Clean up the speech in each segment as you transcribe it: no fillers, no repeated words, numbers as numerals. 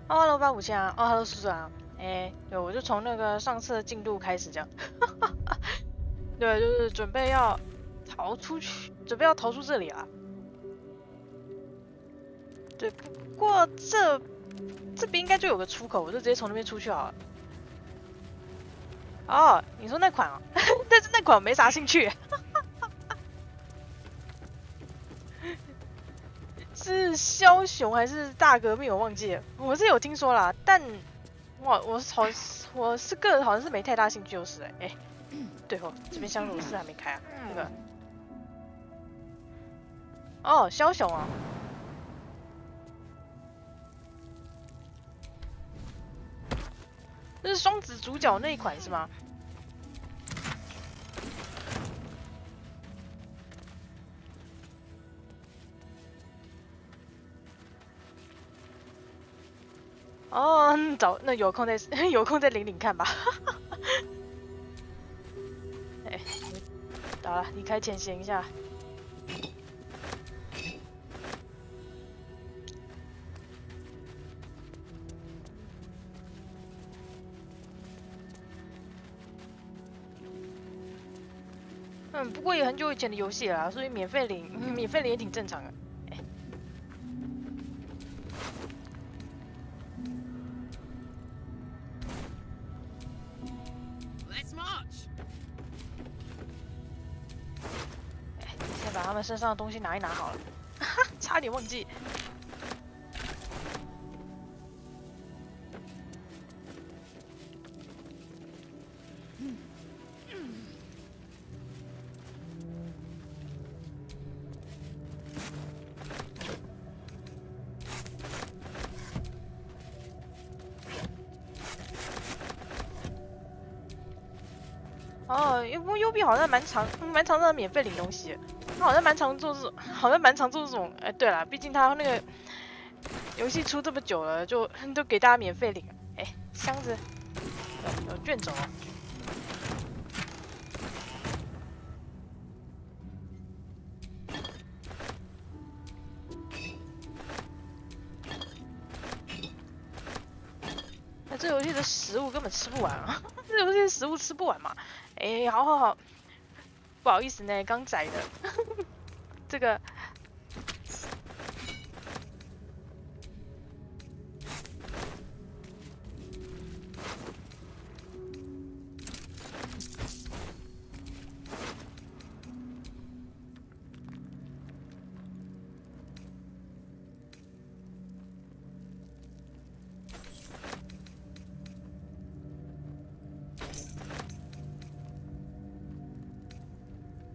哦 ，Hello 85啊，哦，Hello 叔叔啊，对，我就从那个上次的进度开始这样，对，就是准备要逃出去，准备要逃出这里啊。对，不过这边应该就有个出口，我就直接从那边出去好了。哦，你说那款哦，但是那款我没啥兴趣。是枭雄还是大革命？我忘记了，我是有听说啦，但我是个人好像是没太大兴趣就是了。对哦，这边香炉寺还没开啊，那个哦，枭雄啊，这是双子主角那一款是吗？哦，那有空再有空再领领看吧。好了，离开前行一下。不过也很久以前的游戏了，所以免费领也挺正常的。先把他们身上的东西拿一拿好了，差点忘记。哦，因为优币好像蛮常让免费领东西，他好像蛮常做这种，对了，毕竟他那个游戏出这么久了，就都给大家免费领。箱子有卷轴。这游戏的食物根本吃不完啊！这游戏的食物吃不完嘛？好，不好意思呢，刚宰的这个。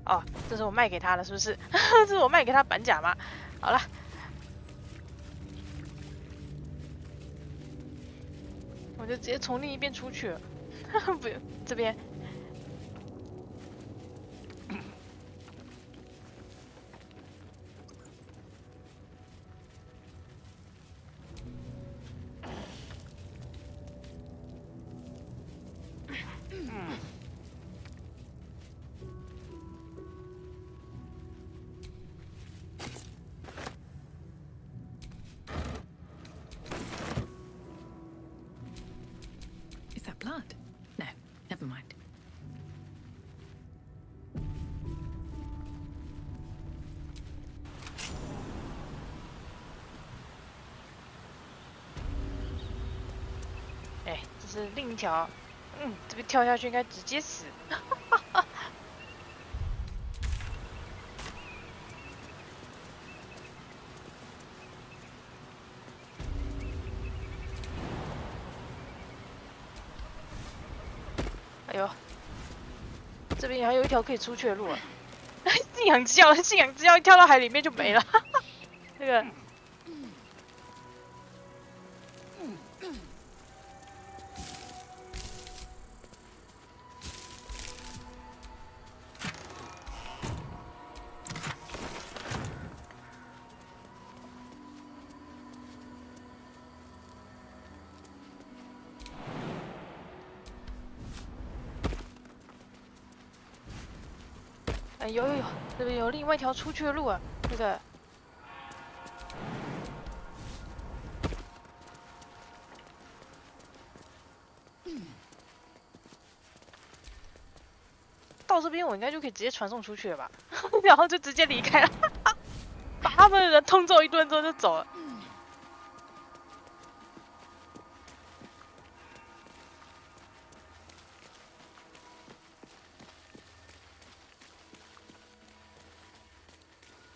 哦，这是我卖给他的，是不是？这是我卖给他板甲吗？好了，我就直接从另一边出去了。不，这边。Blood? No, never mind. 这是另一条。这边跳下去应该直接死。哎呦，这边还有一条可以出去的路啊！信仰之钥一跳到海里面就没了。那个，有，这边有另外一条出去的路啊，那个。到这边我应该就可以直接传送出去了吧？然后就直接离开了，把他们的人痛揍一顿之后就走了。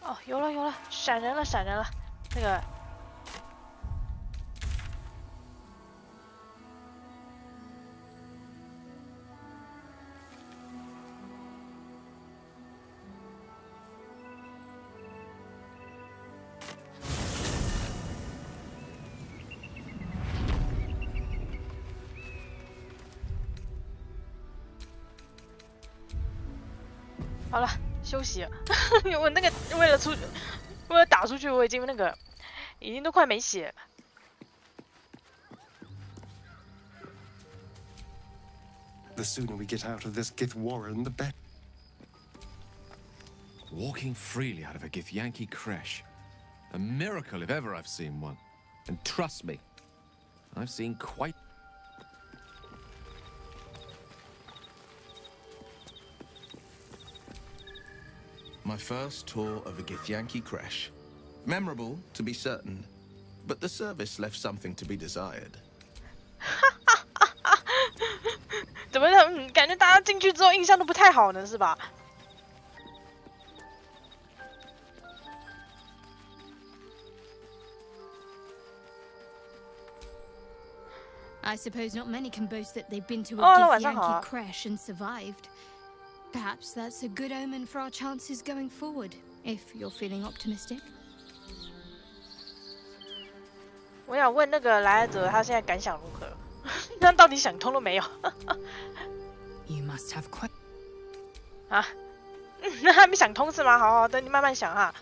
哦，有了，闪人了，那个。好了，休息了。我那个为了打出去，我已经都快没血了。The sooner we get out of this Gith warren, the better. Walking freely out of a Githyanki creche. A miracle if ever I've seen one. And trust me, I've seen quite... My first tour of a Githyanki creche. Memorable, to be certain, but the service left something to be desired. 怎么感觉大家进去之后印象都不太好呢，是吧？ I suppose not many can boast that they've been to a Githyanki creche and survived. Perhaps that's a good omen for our chances going forward, if you're feeling optimistic. 我想问那个来者，他现在感想如何？他到底想通了没有？ You must have quite. 啊，那还没想通是吗？好，等你慢慢想哈，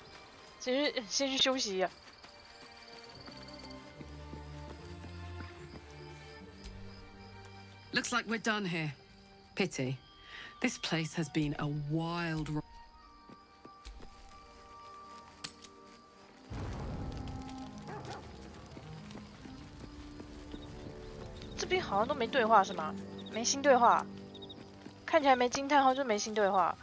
先去休息啊。 Looks like we're done here. Pity. This place has been a wild ride. 这边好像都没对话是吗？没新对话，看起来没惊叹号就没新对话。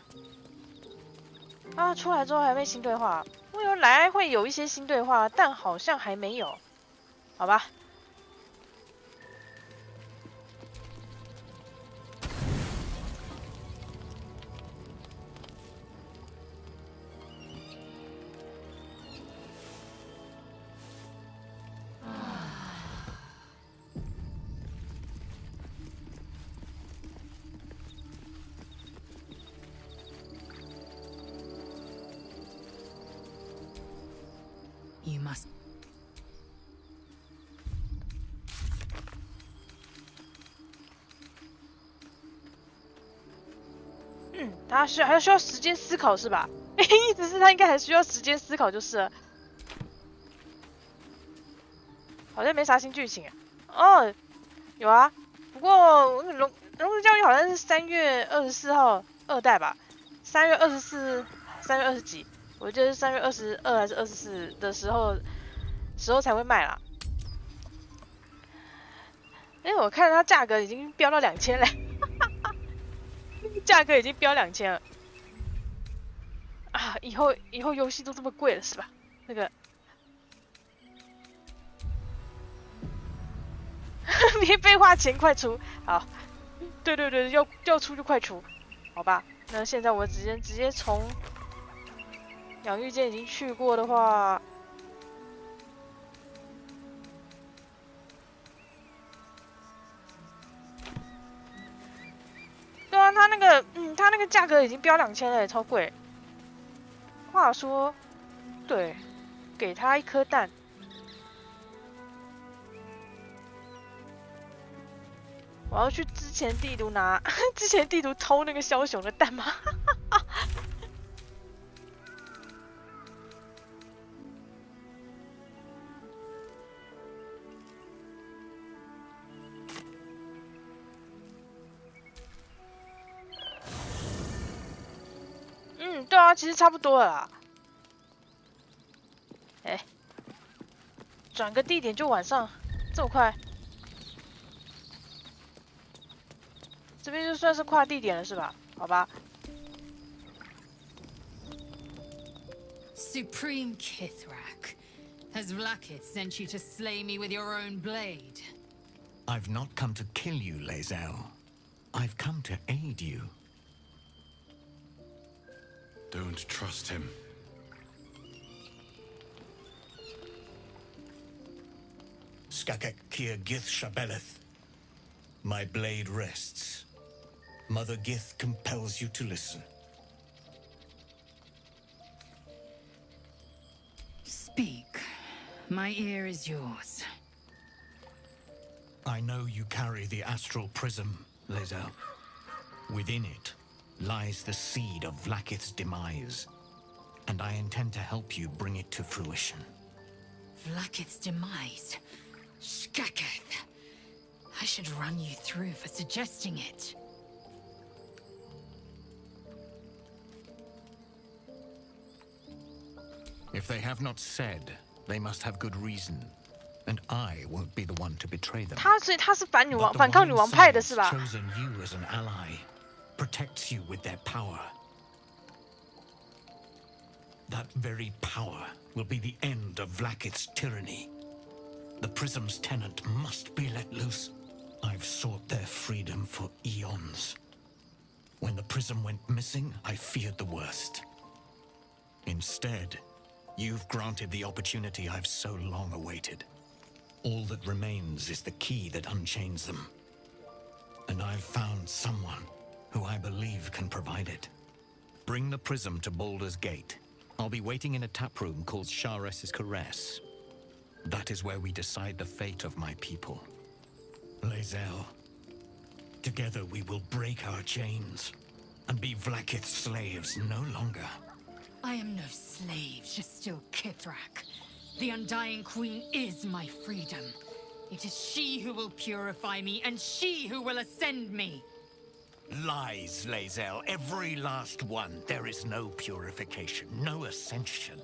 啊，出来之后还没新对话，我以为来会有一些新对话，但好像还没有。好吧。 You must. 他还需要时间思考是吧？意思是他应该还需要时间思考就是了。好像没啥新剧情哦，有啊，不过龙之教育好像是3月24号2代吧，3月24、3月20几，我记得是3月22还是24的时候才会卖啦。哎，我看它价格已经飙到2000了。 价格已经飙2000了啊！以后游戏都这么贵了是吧？那个，免费花钱快出！好，对，要出就快出，好吧？那现在我直接从养育间已经去过的话。 对啊，他那个价格已经飙2000了，超贵。话说，对，给他一颗蛋。我要去之前地图拿之前地图偷那个枭雄的蛋吗？对啊，其实差不多了啦。哎，转个地点就晚上，这么快？这边就算是跨地点了是吧？好吧， Supreme Kithrak, has Vlakith sent you to slay me with your own blade? I've not come to kill you, Lae'zel. I've come to aid you. Don't trust him. Skakek Kir Gith Shabeleth. My blade rests. Mother Gith compels you to listen. Speak. My ear is yours. I know you carry the astral prism, Lae'zel. Within it lies the seed of Vlakith's demise, and I intend to help you bring it to fruition. Vlakith's demise? Skaketh. I should run you through for suggesting it. If they have not said, they must have good reason, and I won't be the one to betray them. 所以他是反But the 抗 one 女王派的是 inside 吧？ has chosen you as an ally, protects you with their power. That very power will be the end of Vlakith's tyranny. The Prism's tenant must be let loose. I've sought their freedom for eons. When the Prism went missing, I feared the worst. Instead, you've granted the opportunity I've so long awaited. All that remains is the key that unchains them. And I've found someone who I believe can provide it. Bring the Prism to Baldur's Gate. I'll be waiting in a taproom called Shares's Caress. That is where we decide the fate of my people. Lae'zel, together we will break our chains and be Vlakith's slaves no longer. I am no slave, just still Kithrak. The Undying Queen is my freedom. It is she who will purify me, and she who will ascend me. Lies, Lae'zel, every last one. There is no purification, no ascension.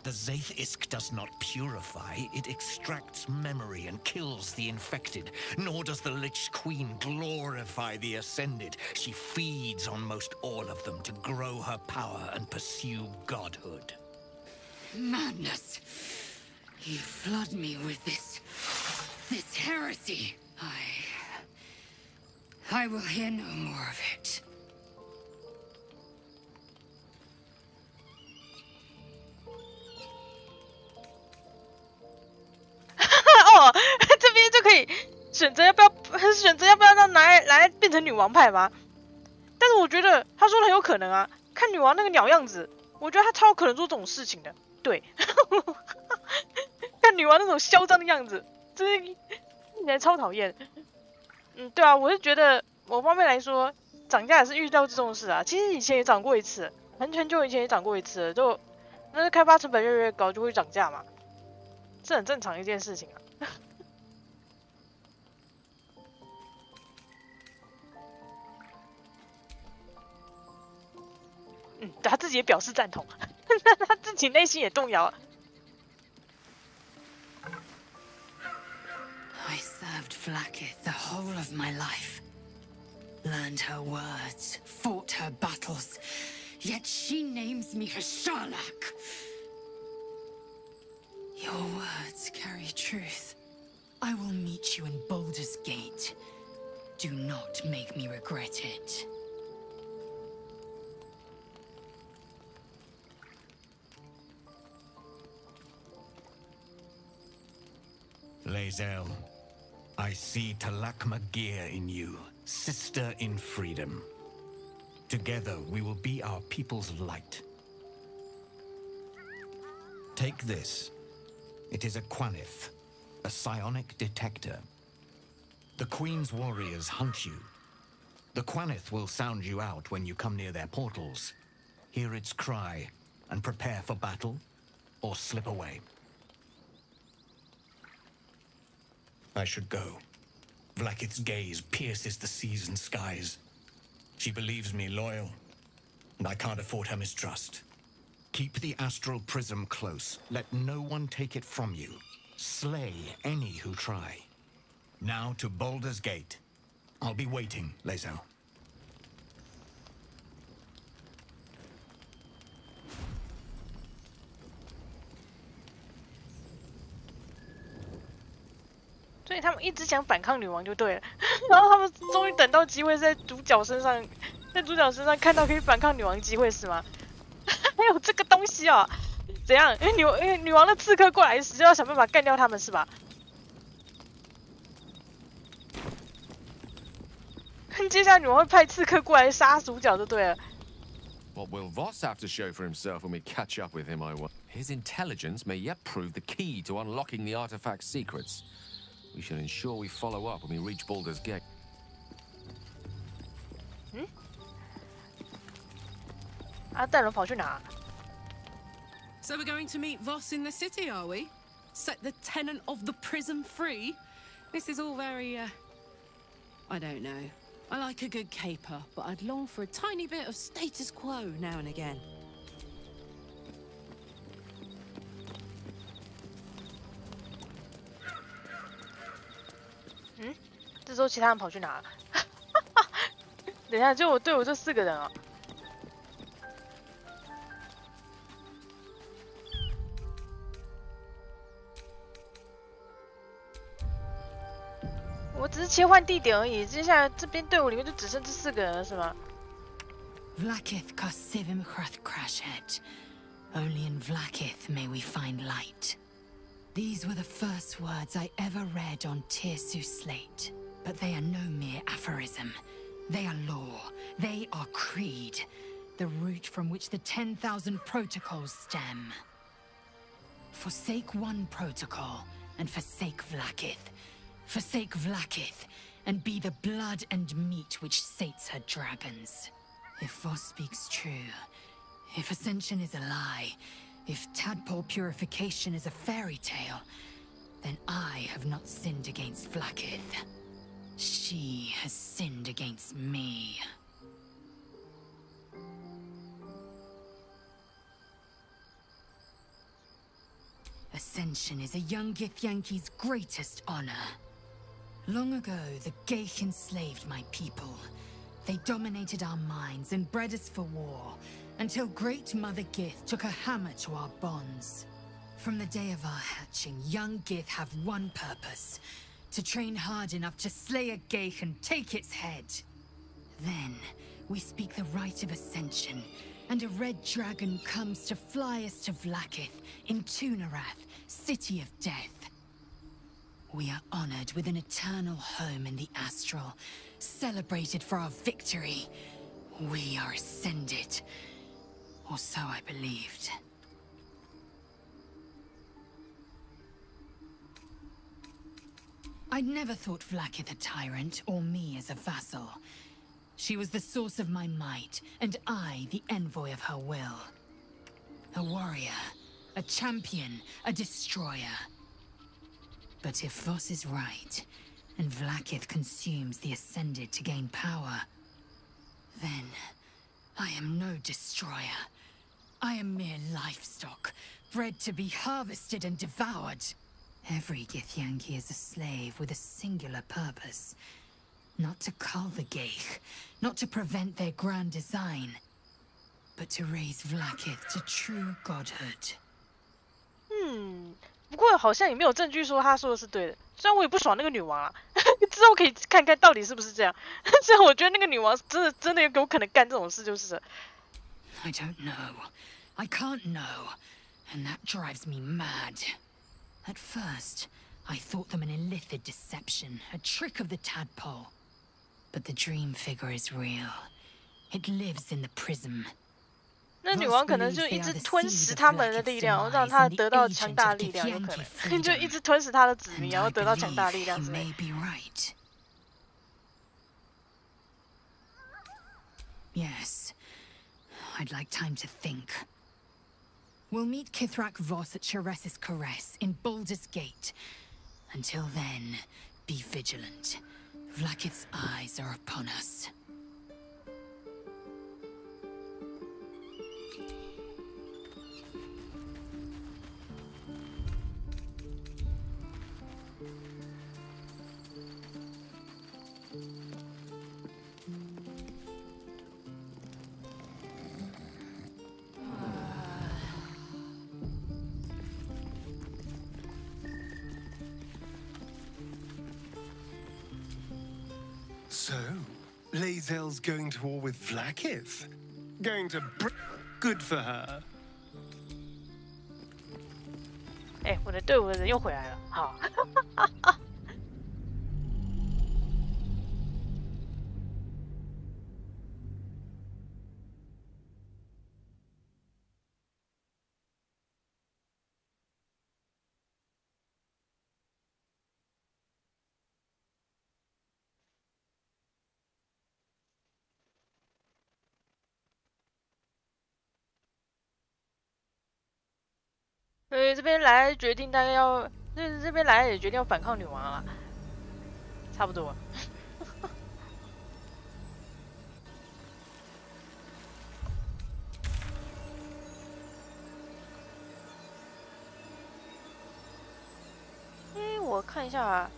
The Zaith Isk does not purify, it extracts memory and kills the infected. Nor does the Lich Queen glorify the ascended. She feeds on most all of them to grow her power and pursue godhood. Madness! You flood me with this heresy. I will hear no more of it.哦，这边就可以选择要不要让来变成女王派吗？但是我觉得他说的很有可能啊，看女王那个鸟样子，我觉得他超有可能做这种事情的。对，看女王那种嚣张的样子，这听起来超讨厌。对啊，我是觉得某方面来说，涨价也是预料之中的事啊。其实以前也涨过一次，很久以前也涨过一次了，就那是开发成本越来越高，就会涨价嘛，是很正常的一件事情啊。他自己也表示赞同，他自己内心也动摇。I served Vlakith the whole of my life. Learned her words, fought her battles, yet she names me her Sharlak. Your words carry truth. I will meet you in Baldur's Gate. Do not make me regret it. Lae'zel, I see Talak Magir in you, sister in freedom. Together we will be our people's light. Take this. It is a Quanith, a psionic detector. The Queen's warriors hunt you. The Quanith will sound you out when you come near their portals. Hear its cry and prepare for battle, or slip away. I should go. Vlakith's gaze pierces the seas and skies. She believes me loyal, and I can't afford her mistrust. Keep the astral prism close. Let no one take it from you. Slay any who try. Now to Baldur's Gate. I'll be waiting, 所以他们一直想反抗女王就对了，然后他们终于等到机会在主角身上，看到可以反抗女王的机会是吗？还有这个东西哦，怎样？因为女王的刺客过来时，就要想办法干掉他们是吧？接下来女王会派刺客过来杀主角就对了。What will Voss have to show for himself when we catch up with him, I wonder? His intelligence may yet prove the key to unlocking the artifact's secrets. We should ensure we follow up when we reach Baldur's Gate. 戴伦跑去哪？ So we're going to meet Voss in the city, are we? Set the tenant of the prism free? This is all very, I don't know. I like a good caper, but I'd long for a tiny bit of status quo now and again. 这时候其他人跑去哪了？等一下，就我队伍这4个人啊。我只是切换地点而已，接下来这边队伍里面就只剩这4个人了，是吗？ Vlaakith Kosivim Hrath Crashhead. Only in Vlaakith may we find light. These were the first words I ever read on Tirsu slate. But they are no mere aphorism. They are law. They are creed. The root from which the 10,000 protocols stem. Forsake one protocol, and forsake Vlaakith. Forsake Vlaakith, and be the blood and meat which sates her dragons. If Voss speaks true, if Ascension is a lie, if tadpole purification is a fairy tale, then I have not sinned against Vlaakith. She has sinned against me. Ascension is a young Githyanki's greatest honor. Long ago, the Geich enslaved my people. They dominated our minds and bred us for war, until Great Mother Gith took a hammer to our bonds. From the day of our hatching, young Gith have one purpose: to train hard enough to slay a Geich and take its head. Then, we speak the rite of Ascension, and a red dragon comes to fly us to Vlaakith, in Tunarath, City of Death. We are honored with an eternal home in the Astral, celebrated for our victory. We are ascended. Or so I believed. I'd never thought Vlaakith a tyrant, or me as a vassal. She was the source of my might, and I the envoy of her will. A warrior, a champion, a destroyer. But if Voss is right, and Vlaakith consumes the Ascended to gain power, then I am no destroyer. I am mere livestock, bred to be harvested and devoured. Every Githyanki is a slave with a singular purpose. Not to cull the Geich, not to prevent their grand design, but to raise Vlaakith to true godhood. 不过好像也没有证据说他说的是对的。虽然我也不爽那个女王啊，之后可以看看到底是不是这样。虽然我觉得那个女王真的有可能干这种事，就是了。I don't know. I can't know, and that drives me mad. At first, I thought them an illithid deception, a trick of the tadpole. But the dream figure is real. It lives in the prism. 那女王可能就一直吞噬他们的力量，让他得到强大力量，有可能就一直吞噬他的子民，然后得到强大力量之类的。Yes, I'd like time to think. We'll meet Kithrak Voss at Cheres's Caress in Baldur's Gate. Until then, be vigilant. Vlaakith's eyes are upon us. So, Lae'zel's going to war with Vlaakith? Going to good for her. 哎，我的队伍的人又回来了，好。所以这边来决定大概要，这边来也决定要反抗女王了，差不多。我看一下啊。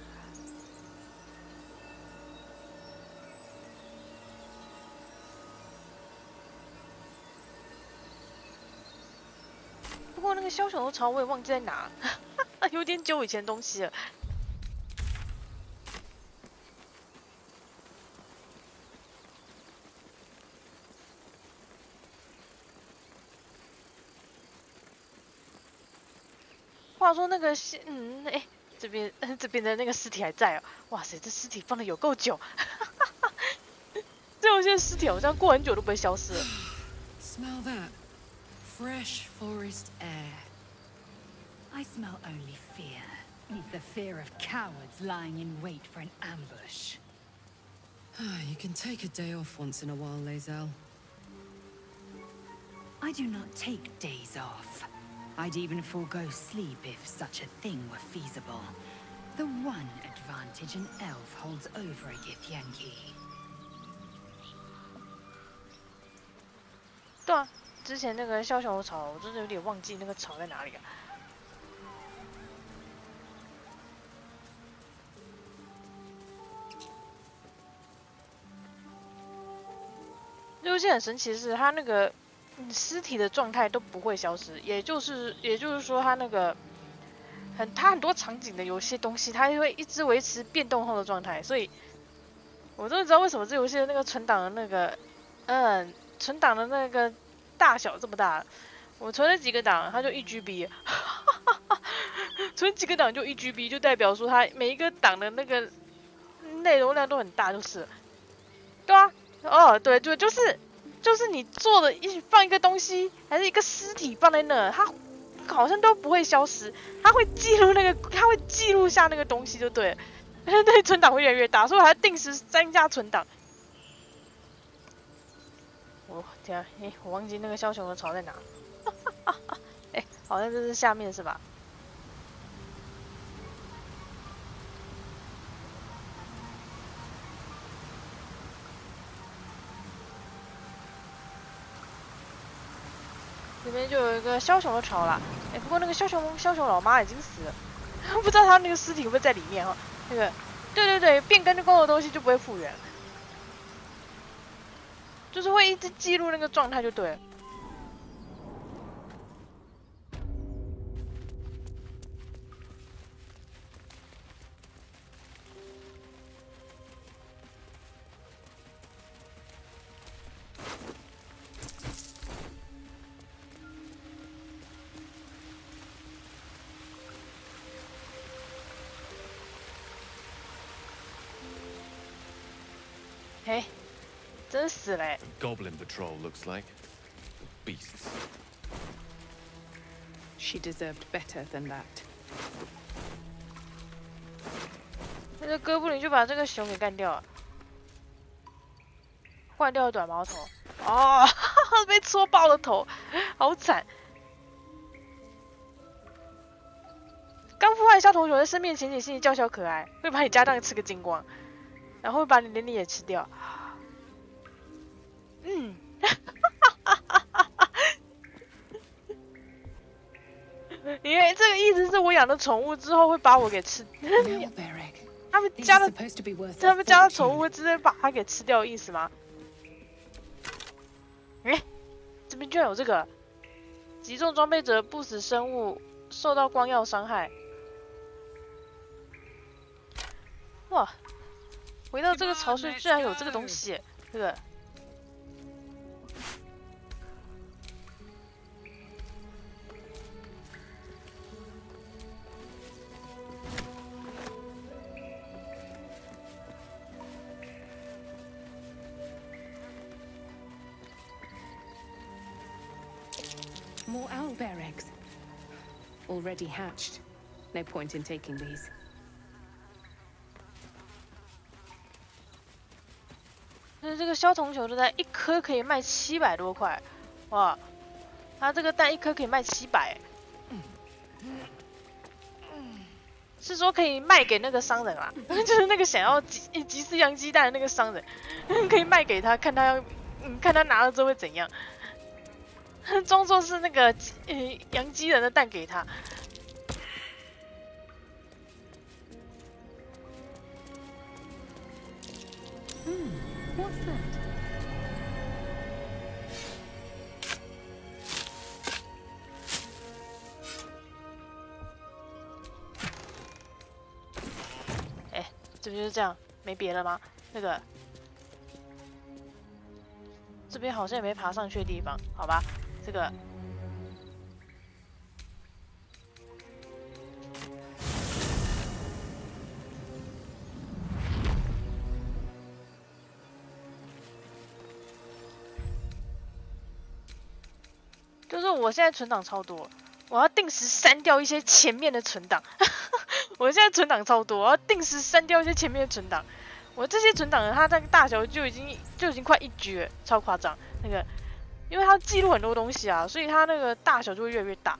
不过那个枭雄的巢我也忘记在哪，有点久以前的东西了。话说那个哎，这边的那个尸体还在哦，哇塞，这尸体放的有够久，这有些尸体好像过很久都不会消失了。Smell that. Fresh forest air. I smell only fear. The fear of cowards lying in wait for an ambush. You can take a day off once in a while, Lae'zel. I do not take days off. I'd even forego sleep if such a thing were feasible. The one advantage an elf holds over a Githyanki. 对啊，之前那个枭雄的巢，我真的有点忘记那个巢在哪里啊。这游戏很神奇的是，它那个尸体的状态都不会消失，也就是说，它那个它很多场景的有些东西，它会一直维持变动后的状态，所以我终于知道为什么这游戏的那个存档的那个存档的那个大小这么大。我存了几个档，它就1GB， 存几个档就1GB， 就代表说它每一个档的那个内容量都很大，就是了。对啊，哦，对，就是你做的放一个东西，还是一个尸体放在那，它好像都不会消失，它会记录下那个东西就对了。对，存档会越来越大，所以我还定时增加存档。我天啊，我忘记那个枭雄的巢在哪。好像这是下面是吧？这边就有一个枭雄的巢啦。不过那个枭雄老妈已经死了，不知道他那个尸体会不会在里面哈？那个，对，变更过的东西就不会复原，就是会一直记录那个状态就对了。嘿，真死嘞 Goblin patrol looks like beasts. She deserved better than that. 那个哥布林就把这个熊给干掉了，换掉了短毛头。哦，被戳爆了头，好惨。刚孵化的小头熊在生面前显叫小可爱，会把你家当吃个精光。然后会把你连你也吃掉，因为这个意思是我养的宠物之后会把我给吃，他们家的宠物会直接把它给吃掉的意思吗？这边居然有这个，击中装备者不死生物受到光耀伤害，哇！回到这个巢穴居然有这个东西，这个。More owlbear eggs. Already hatched. No point in taking these. 那这个鸮童球的蛋一颗可以卖700多块，哇！它这个蛋一颗可以卖700，是说可以卖给那个商人啊，就是那个想要集饲养鸡蛋的那个商人，可以卖给他，看他要，看他拿了之后会怎样，装作是那个养鸡人的蛋给他。What's that? 哎，这不就是这样？没别的吗？那个，这边好像也没爬上去的地方，好吧？这个。就是我现在存档超多，我要定时删掉一些前面的存档。我现在存档超多，我要定时删掉一些前面的存档。我这些存档它那个大小就已经快1G了，超夸张。那个，因为它记录很多东西啊，所以它那个大小就会越来越大。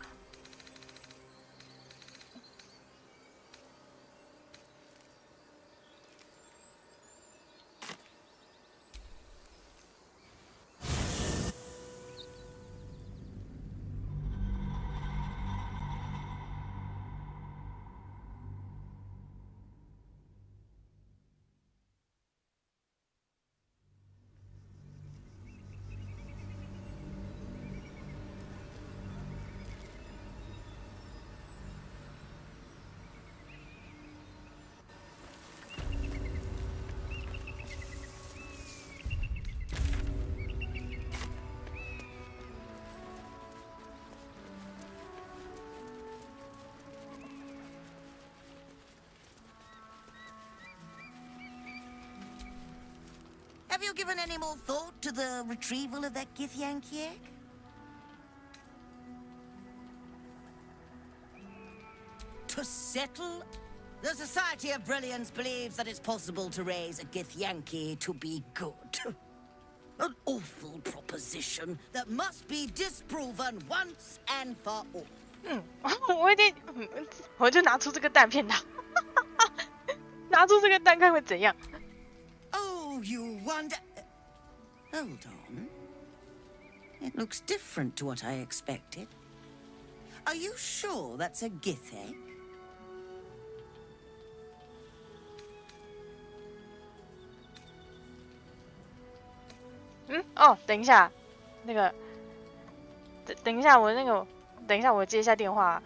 Have you given any more thought to the retrieval of that Githyanki egg? To settle? The Society of Brilliance believes that it's possible to raise a Githyanki to be good. An awful proposition that must be disproven once and for all. 我就拿出这个蛋骗他，拿出这个蛋看会怎样。 Oh, you wonder... Hold on. It looks different to what I expected. Are you sure that's a Gith egg? 哦，等一下，那个，等一下，等一下，我接一下电话。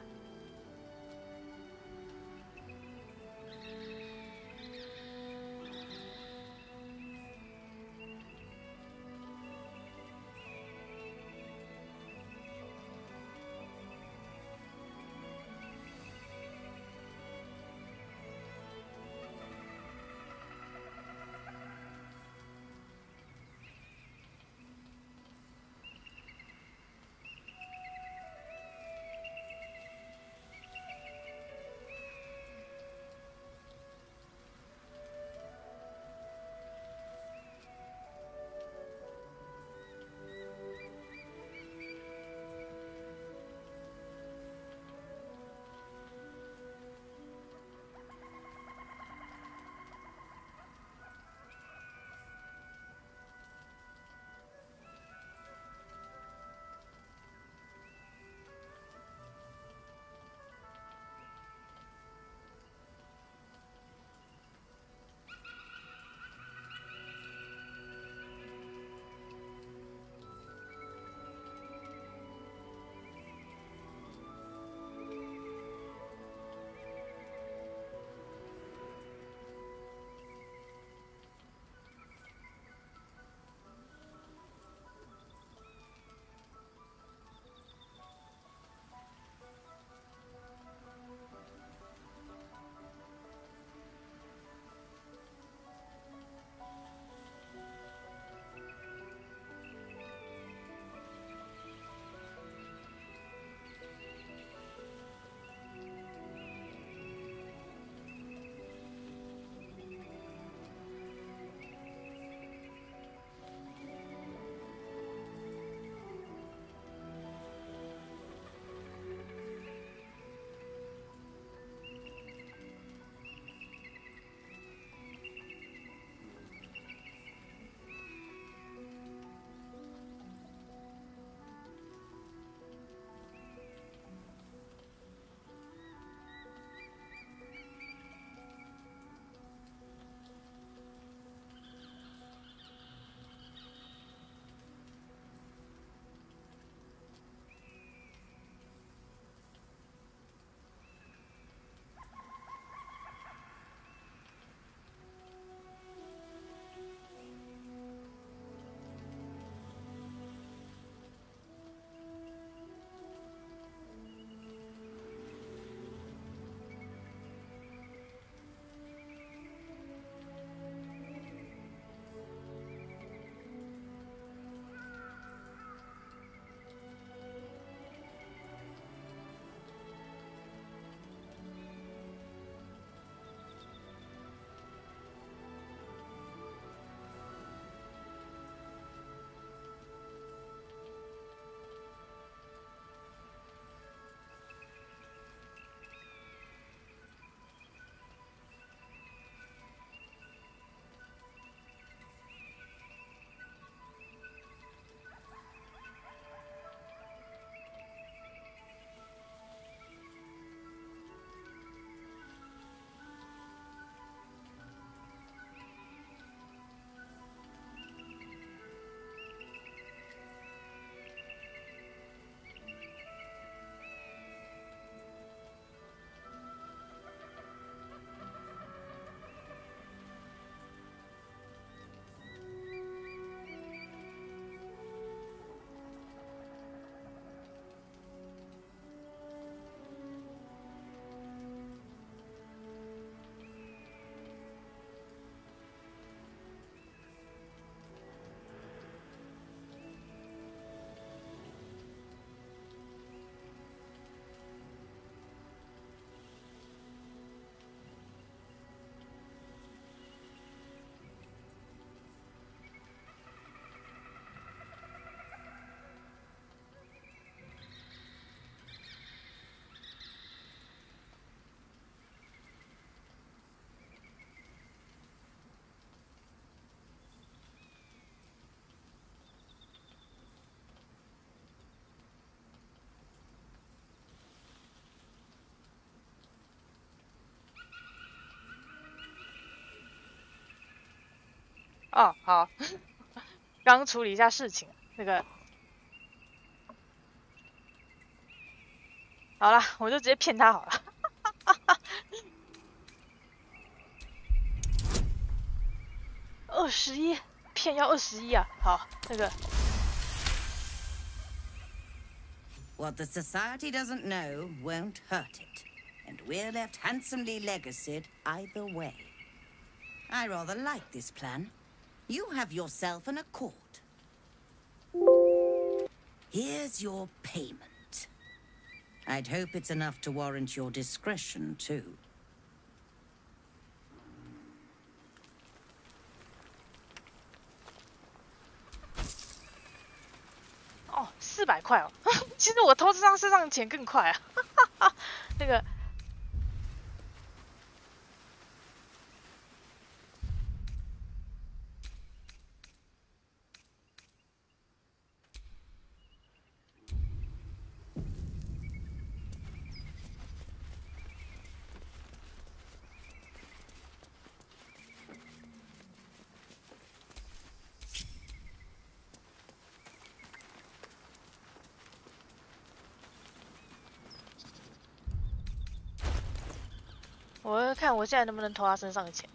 哦，好，刚处理一下事情，那个，好了，我就直接骗他好了。21，骗要21啊！好，那个。 What the Society doesn't know won't hurt it, and we're left handsomely legacied either way. I rather like this plan. You have yourself an accord. Here's your payment. I'd hope it's enough to warrant your discretion, too. 哦，400块哦，其实我偷这张身上的钱更快啊，那个。我看我现在能不能偷他身上的钱。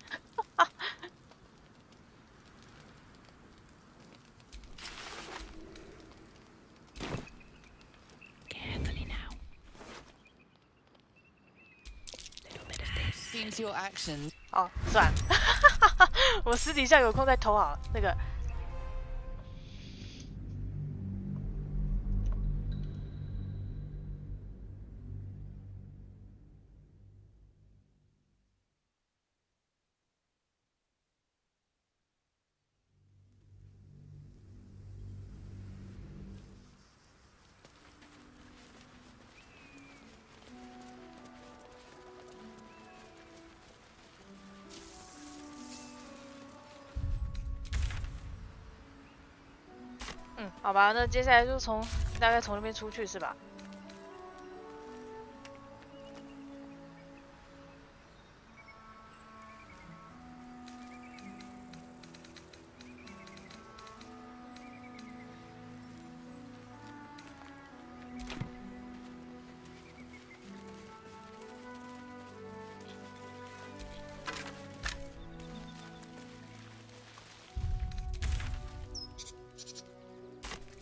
Carefully now. Little bit of this. Seems your actions. 哦，算了，我私底下有空再偷好了。那个。 好吧，那接下来就大概从那边出去是吧？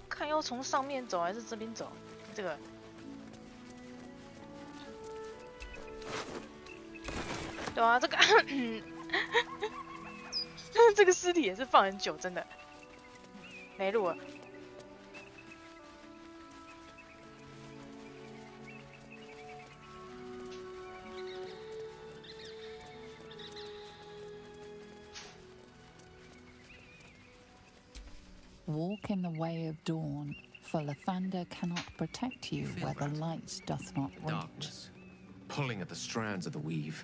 看要从上面走还是这边走？这个，对啊，这个，这个尸体也是放很久，真的没路了。Walk in the way of dawn, for Lathander cannot protect you where the light doth not reach. Darkness, pulling at the strands of the weave.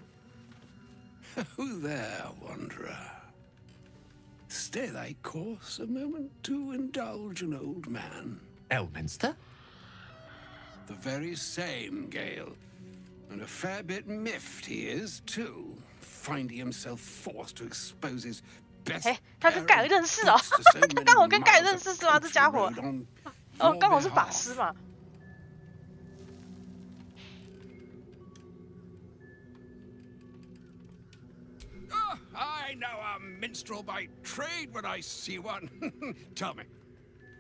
Who there, wanderer? Stay thy course a moment to indulge an old man. Elminster? The very same, Gale. And a fair bit miffed he is, too, finding himself forced to expose his best 哎，他跟盖尔认识哦，他刚好跟盖尔认识是吗？这家伙，哦，刚好是法师嘛。Oh, I know a minstrel by trade when I see one. Tell me,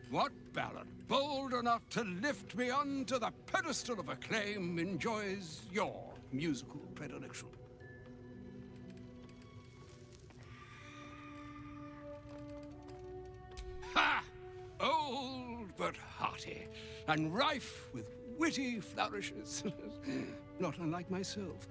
what ballad, bold enough to lift me onto the pedestal of acclaim, enjoys your musical predilection? Ha! Old but hearty, and rife with witty flourishes. Not unlike myself.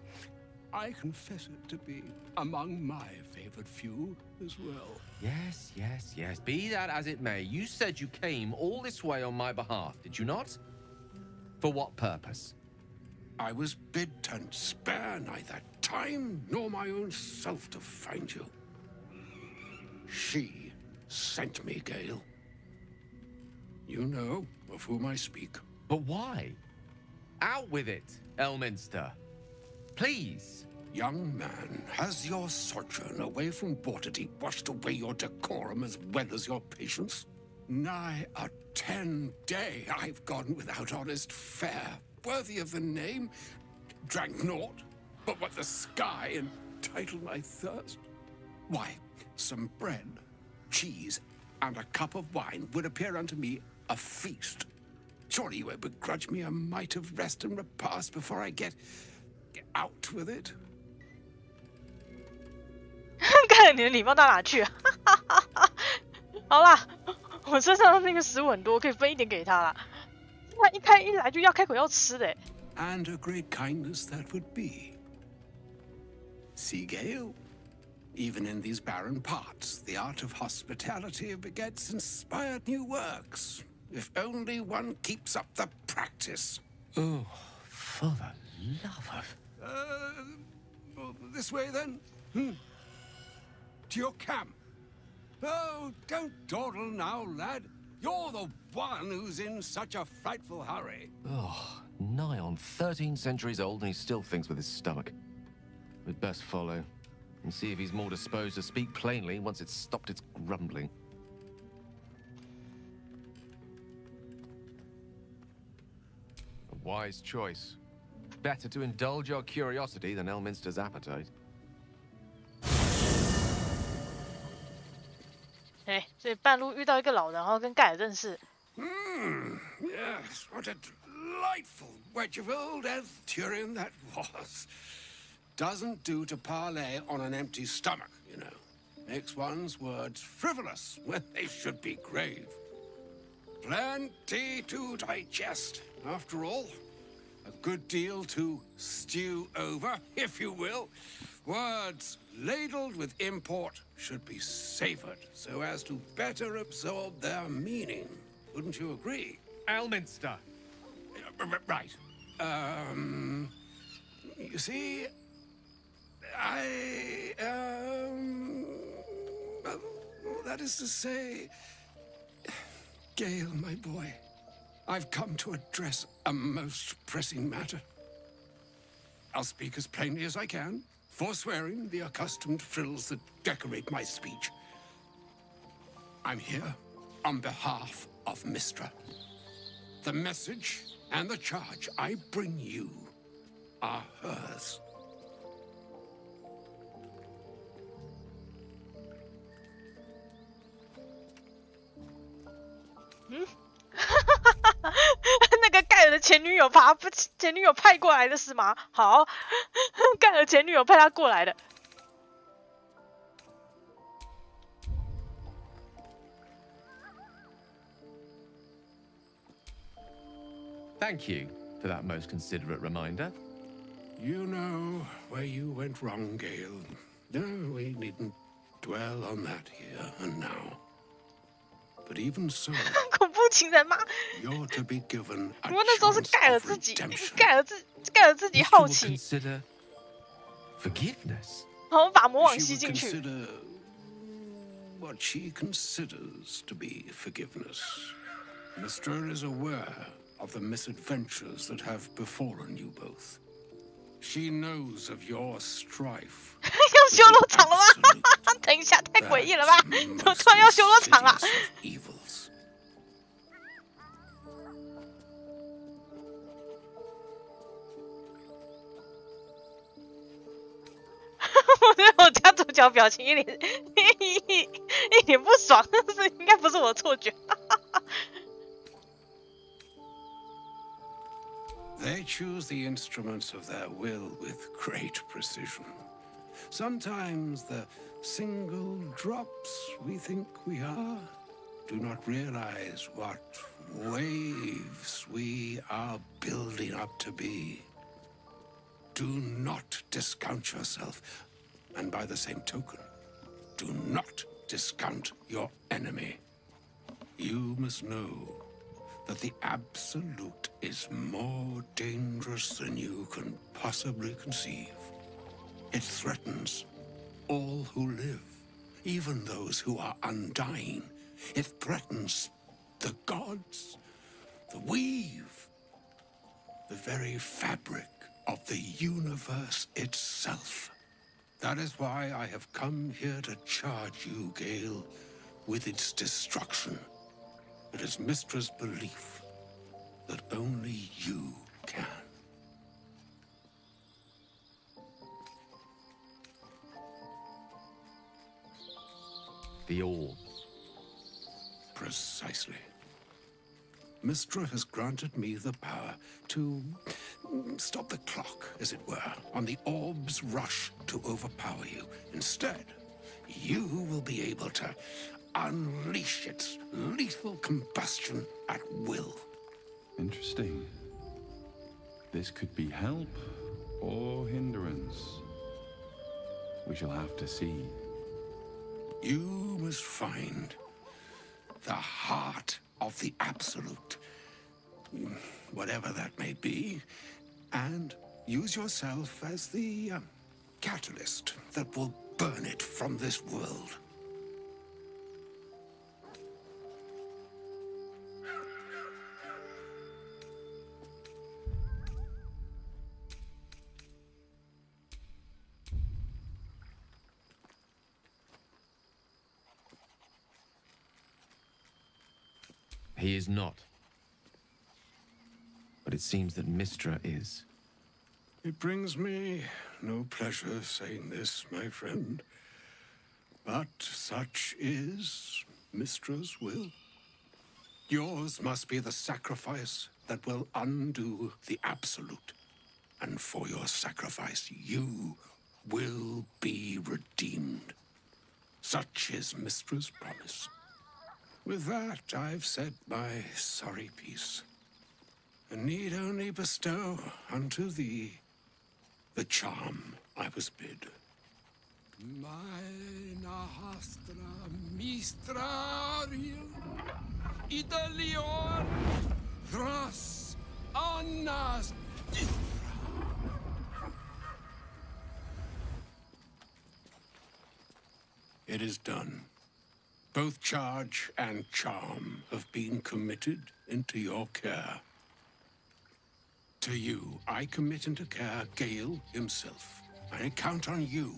I confess it to be among my favored few as well. Yes, yes, yes. Be that as it may, you said you came all this way on my behalf, did you not? For what purpose? I was bid to spare neither time nor my own self to find you. She sent me, Gale. You know of whom I speak. But why? Out with it, Elminster. Please. Young man, has your sojourn away from Borderdeep washed away your decorum as well as your patience? Nigh a 10-day I've gone without honest fare, worthy of the name. Drank naught, but what the sky entitled my thirst. Why, some bread, cheese, and a cup of wine would appear unto me a feast. Surely you would begrudge me a mite of rest and repast before I get out with it. 看你的礼貌到哪去啊？好啦，我身上那个食物很多，可以分一点给他啦。他一来就要开口要吃的。And a great kindness that would be. See, Gale, even in these barren parts, the art of hospitality begets inspired new works. If only one keeps up the practice. Oh, for the love of... This way then? To your camp. Oh, don't dawdle now, lad. You're the one who's in such a frightful hurry. Oh, nigh on 13 centuries old and he still thinks with his stomach. We'd best follow and see if he's more disposed to speak plainly once it's stopped its grumbling. A wise choice. Better to indulge your curiosity than Elminster's appetite. 哎，所以半路遇到一个老人，然后跟盖尔认识。Yes, what a delightful wedge of old Arthurian that was. Doesn't do to parley on an empty stomach, you know. Makes one's words frivolous when they should be grave. Plenty to digest, after all. A good deal to stew over, if you will. Words ladled with import should be savored so as to better absorb their meaning. Wouldn't you agree? Elminster! Right. You see, that is to say, Gale, my boy, I've come to address a most pressing matter. I'll speak as plainly as I can, forswearing the accustomed frills that decorate my speech. I'm here on behalf of Mystra. The message and the charge I bring you are hers. Hmm? 那个盖尔的前女友前女友派过来的是吗？好，盖尔前女友派他过来的。Thank you for that most considerate reminder. You know where you went wrong, Gale. No, we needn't dwell on that here and now. But even so, 恐怖情人吗？ you're to be given a 不过那时候是 chance 盖尔 of 自己， redemption. 盖尔自己好 You 奇， consider forgiveness? 然后把魔网 She 吸 would 进去。 consider what she considers to be forgiveness. Mystra is aware of the misadventures that have befallen you both. She knows of your strife. 要修罗场了吗？等一下，太诡异了吧？怎么突然要修罗场啊？ Evils. 我觉得我家主角表情一脸不爽，这应该不是我的错觉。They choose the instruments of their will with great precision. Sometimes the single drops we think we are do not realize what waves we are building up to be. Do not discount yourself, and by the same token, do not discount your enemy. You must know that the Absolute is more dangerous than you can possibly conceive. It threatens all who live, even those who are undying. It threatens the gods, the weave, the very fabric of the universe itself. That is why I have come here to charge you, Gale, with its destruction. It is Mystra's belief that only you can. The orb. Precisely. Mystra has granted me the power to stop the clock, as it were, on the orb's rush to overpower you. Instead, you will be able to unleash its lethal combustion at will. Interesting. This could be help or hindrance. We shall have to see. You must find the heart of the Absolute, whatever that may be, and use yourself as the catalyst that will burn it from this world. He is not. But it seems that Mystra is. It brings me no pleasure saying this, my friend, but such is Mystra's will. Yours must be the sacrifice that will undo the Absolute, and for your sacrifice you will be redeemed. Such is Mystra's promise. With that, I've said my sorry piece, and need only bestow unto thee the charm I was bid. Meine hastra mistrariel, Idalion, Thras, Annas, It is done. Both charge and charm have been committed into your care. To you, I commit into care Gale himself. I count on you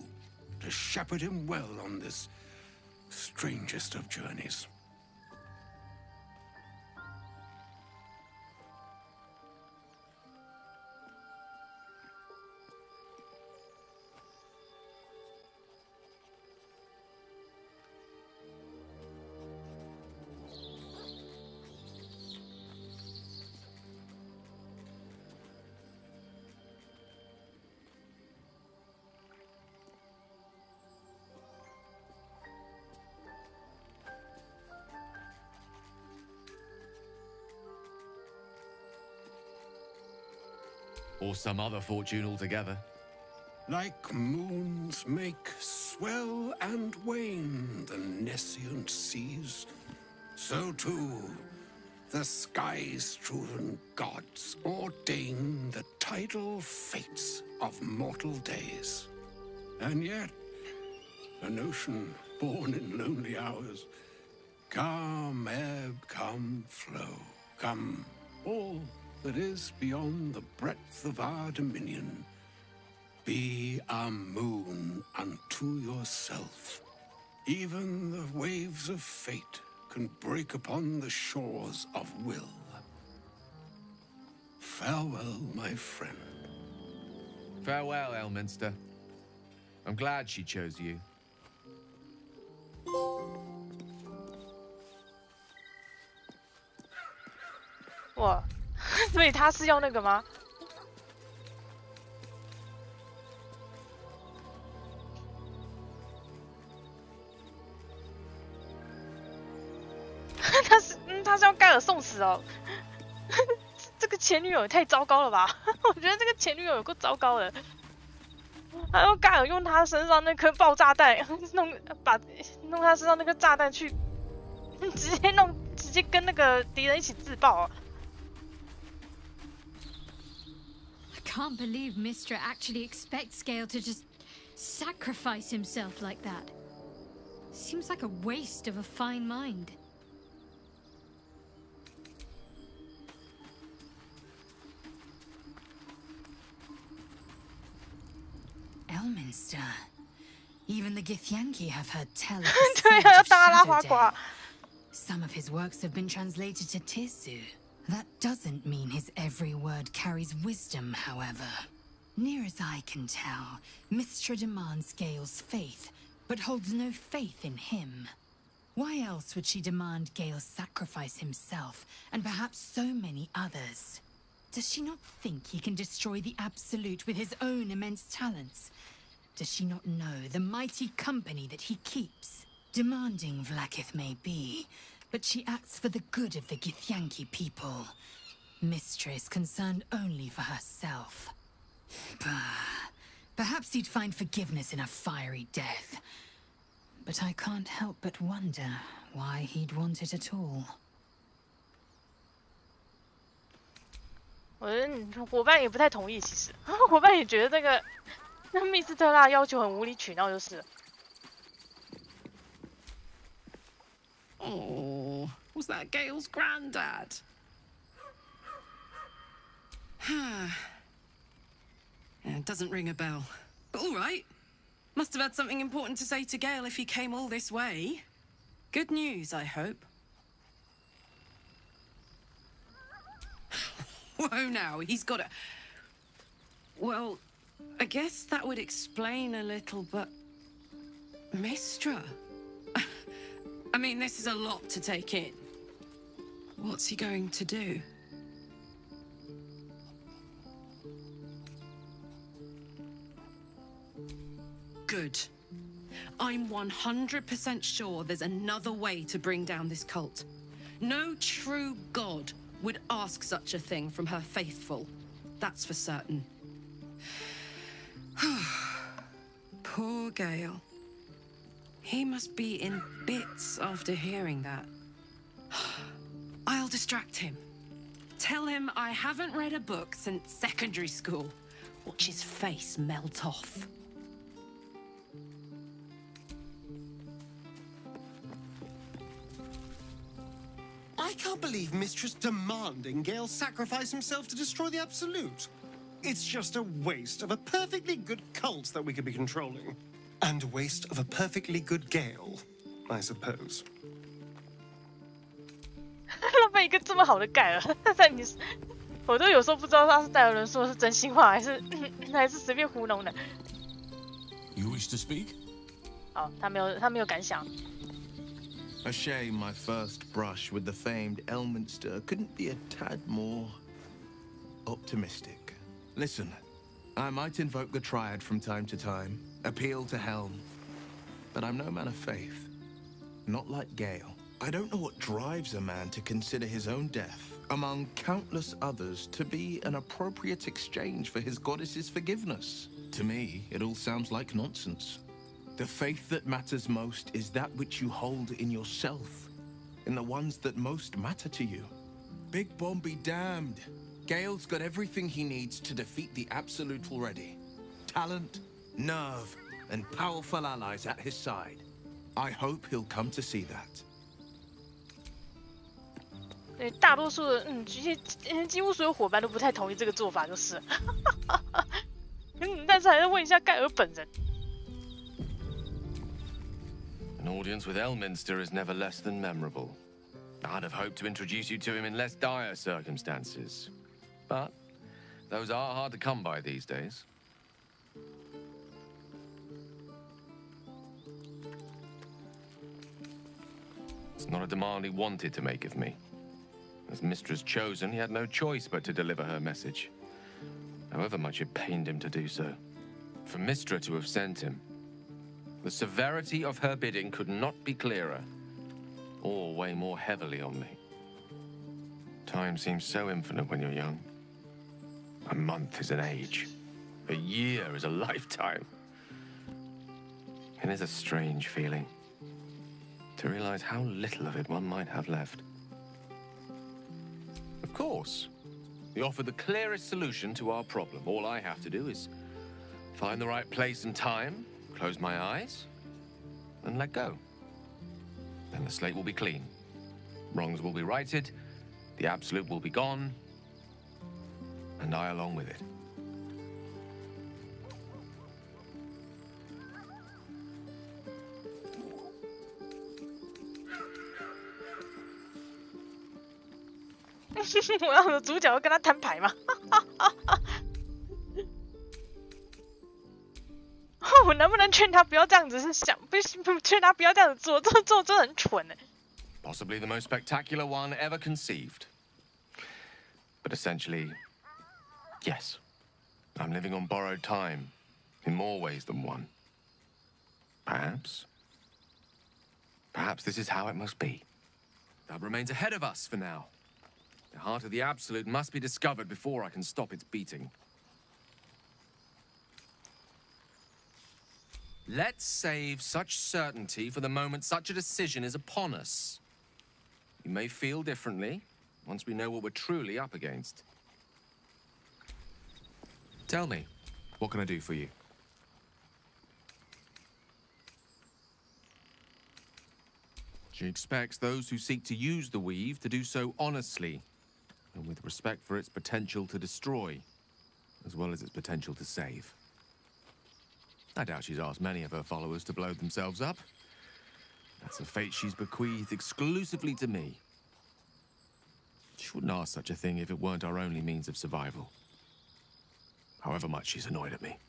to shepherd him well on this strangest of journeys. Or some other fortune altogether. Like moons make swell and wane the nescient seas, so too the sky-strewn gods ordain the tidal fates of mortal days. And yet, an ocean born in lonely hours, come ebb, come flow, come all that is beyond the breadth of our dominion. Be a moon unto yourself. Even the waves of fate can break upon the shores of will. Farewell, my friend. Farewell, Elminster. I'm glad she chose you. 哇，所以他是要那个吗？他是要盖尔送死哦！这个前女友也太糟糕了吧！我觉得这个前女友有够糟糕的。还要盖尔用他身上那颗爆炸弹弄他身上那个炸弹去直接跟那个敌人一起自爆啊！ I can't believe Mystra actually expects Gale to just sacrifice himself like that. Seems like a waste of a fine mind. Elminster. Even the Githyanki have heard tell of the 对 Sage 啊，要 of 当阿拉花 Shadow 瓜。 Day. Some of his works have been translated to Tirsu. That doesn't mean his every word carries wisdom, however. Near as I can tell, Mystra demands Gale's faith, but holds no faith in him. Why else would she demand Gale sacrifice himself, and perhaps so many others? Does she not think he can destroy the Absolute with his own immense talents? Does she not know the mighty company that he keeps? Demanding Vlaakith may be, but she acts for the good of the Githyanki people. Mystra is concerned only for herself. Perhaps he'd find forgiveness in a fiery death. But I can't help but wonder why he'd want it at all. 我的伙伴也不太同意，其实伙伴也觉得那密斯特拉要求很无理取闹，就是。 Oh, was that Gale's granddad? It doesn't ring a bell. But all right. Must have had something important to say to Gale if he came all this way. Good news, I hope. Whoa now, he's got a... Well, I guess that would explain a little, but... Mystra? I mean, this is a lot to take in. What's he going to do? Good. I'm 100% sure there's another way to bring down this cult. No true god would ask such a thing from her faithful. That's for certain. Poor Gale. He must be in bits after hearing that. I'll distract him. Tell him I haven't read a book since secondary school. Watch his face melt off. I can't believe Mistress demanding Gale sacrifice himself to destroy the Absolute. It's just a waste of a perfectly good cult that we could be controlling. And a waste of a perfectly good Gale, I suppose. 浪费一个这么好的盖尔，在你，我都有时候不知道他是戴尔伦说的是真心话，还是随便糊弄的。You wish to speak? 好，他没有感想。 A shame my first brush with the famed Elminster couldn't be a tad more optimistic. Listen, I might invoke the Triad from time to time, appeal to Helm, but I'm no man of faith. Not like Gale. I don't know what drives a man to consider his own death, among countless others, to be an appropriate exchange for his goddess's forgiveness. To me, it all sounds like nonsense. The faith that matters most is that which you hold in yourself, in the ones that most matter to you. Big Bomb be damned. Gale's got everything he needs to defeat the Absolute already. Talent, nerve, and powerful allies at his side. I hope he'll come to see that. 对，大多数的几乎所有伙伴都不太同意这个做法，就是。但是还是问一下盖尔本人。 An audience with Elminster is never less than memorable. I'd have hoped to introduce you to him in less dire circumstances. But those are hard to come by these days. It's not a demand he wanted to make of me. As Mistress chosen, he had no choice but to deliver her message, however much it pained him to do so. For Mystra to have sent him, the severity of her bidding could not be clearer, or weigh more heavily on me. Time seems so infinite when you're young. A month is an age. A year is a lifetime. It is a strange feeling to realize how little of it one might have left. Of course, we offer the clearest solution to our problem. All I have to do is find the right place and time, close my eyes, and let go. Then the slate will be clean. Wrongs will be righted, the Absolute will be gone, and I along with it. 我要的主角要跟他摊牌吗？我能不能劝他不要这样子想？不劝他不要这样子做，做真的很蠢哎。Possibly the most spectacular one ever conceived. But essentially, yes, I'm living on borrowed time in more ways than one. Perhaps this is how it must be. That remains ahead of us for now. The heart of the Absolute must be discovered before I can stop its beating. Let's save such certainty for the moment such a decision is upon us. We may feel differently once we know what we're truly up against. Tell me, what can I do for you? She expects those who seek to use the weave to do so honestly and with respect for its potential to destroy, as well as its potential to save. I doubt she's asked many of her followers to blow themselves up. That's a fate she's bequeathed exclusively to me. She wouldn't ask such a thing if it weren't our only means of survival. However much she's annoyed at me.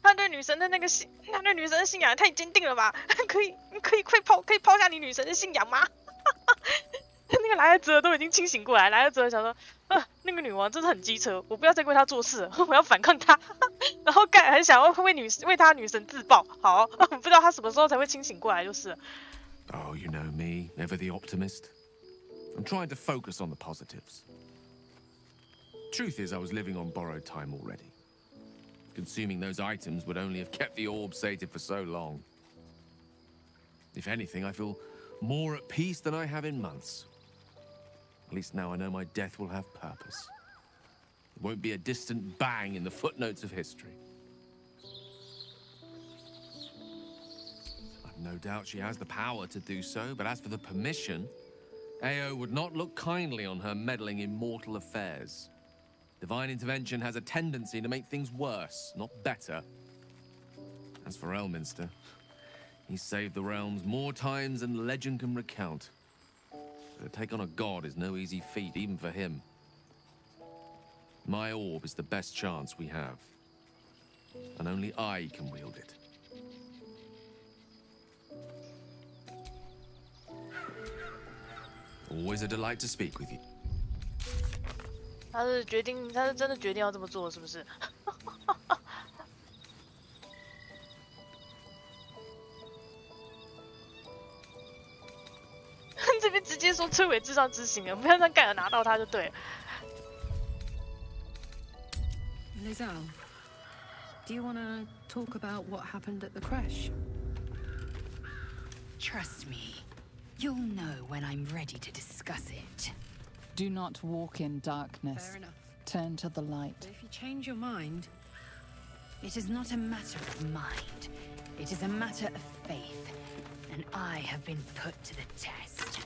他对女神的信仰太坚定了吧？可以抛下你女神的信仰吗？那个莱尔泽都已经清醒过来，莱尔泽想说，那个女王真的很机车，我不要再为她做事了，我要反抗她。然后盖很想要为她女神自爆，好，不知道她什么时候才会清醒过来就是了。Oh, you know me, ever the optimist. I'm trying to focus on the positives. Truth is, I was living on borrowed time already. Consuming those items would only have kept the orb sated for so long. If anything, I feel more at peace than I have in months. At least now I know my death will have purpose. It won't be a distant bang in the footnotes of history. I've no doubt she has the power to do so, but as for the permission, Ao would not look kindly on her meddling in mortal affairs. Divine intervention has a tendency to make things worse, not better. As for Elminster, he's saved the realms more times than legend can recount. To take on a god is no easy feat, even for him. My orb is the best chance we have. And only I can wield it. Always a delight to speak with you. 他是真的决定要这么做，是不是？这边直接说摧毁至上之刑了，不要让盖尔拿到他就对了。Lizelle, do you want to talk about what happened at the crash? Trust me, you'll know when I'm ready to discuss it. Do not walk in darkness. Fair enough. Turn to the light. But if you change your mind... It is not a matter of mind. It is a matter of faith. And I have been put to the test.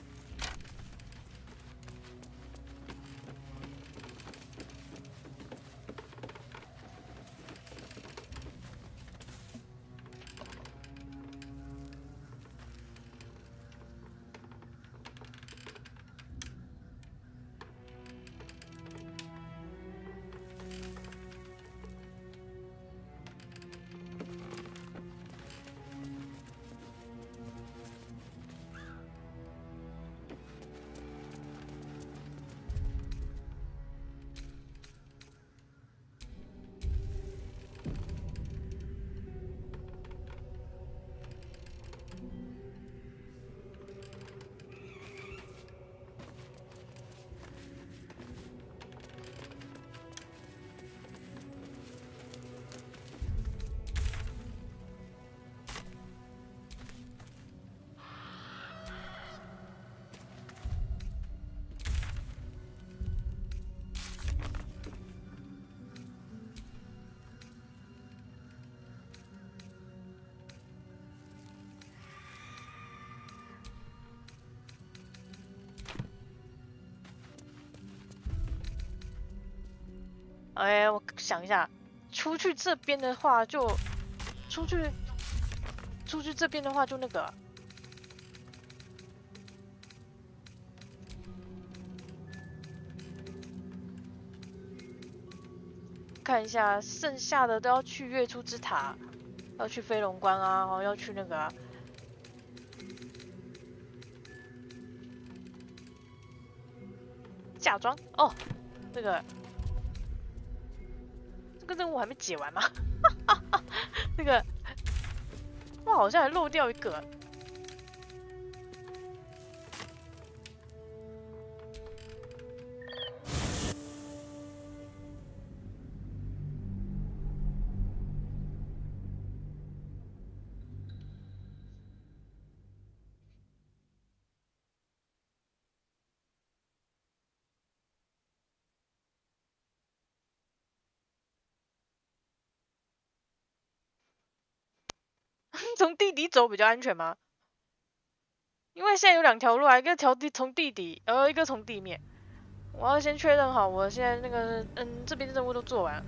哎，我想一下，出去这边的话就出去这边的话就那个，看一下，剩下的都要去月初之塔，要去飞龙关啊，然后要去那个啊。嫁妆哦，这个任务还没解完吗？那个，我好像还漏掉一个。从地底走比较安全吗？因为现在有2条路啊，一个从地底，然后一个从地面。我要先确认好，我现在那个这边的任务都做完了。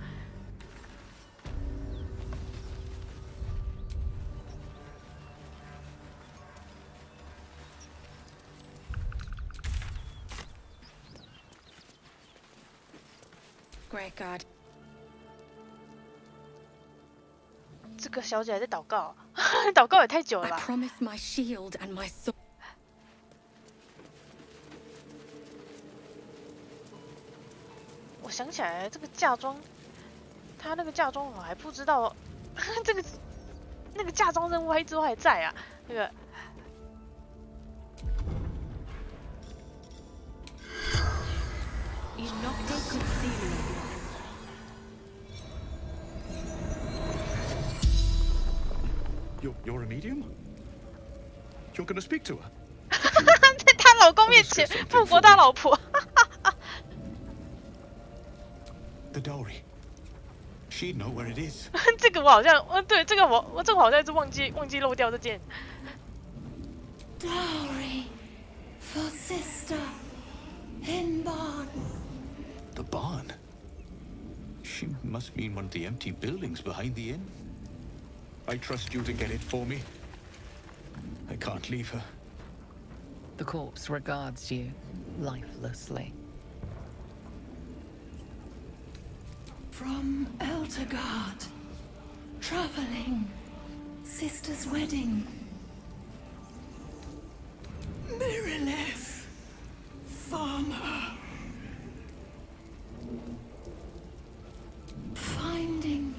Great God. 这个小姐还在祷告，祷告也太久了吧 I promise my shield and my sword. 我想起来，这个嫁妆，他那个嫁妆我还不知道，那个嫁妆任务一直都还在啊，那个。You're a medium? You're gonna speak to her? 在她老公面前复活他老婆。The dowry. She'd know where it is. 这个我好像，对，这个我好像是忘记漏掉这件。Dowry for sister in barn. The barn? She must mean one of the empty buildings behind the inn. I trust you to get it for me. I can't leave her. The corpse regards you lifelessly. From Eltergard, traveling, sister's wedding. Mirilith, farmer. Finding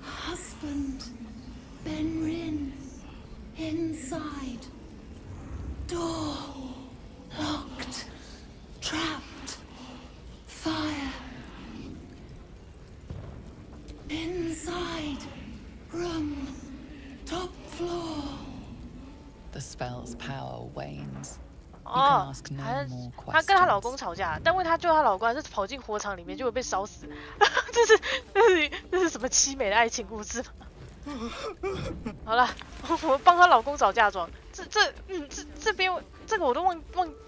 husband, Benrin, inside. Door locked, trapped, fire. Inside room, top floor. The spell's power wanes. 哦，她跟她老公吵架，但为她救她老公，还是跑进火场里面就会被烧死。这是什么凄美的爱情故事吗？好了，我帮她老公找嫁妆。这边这个我都忘，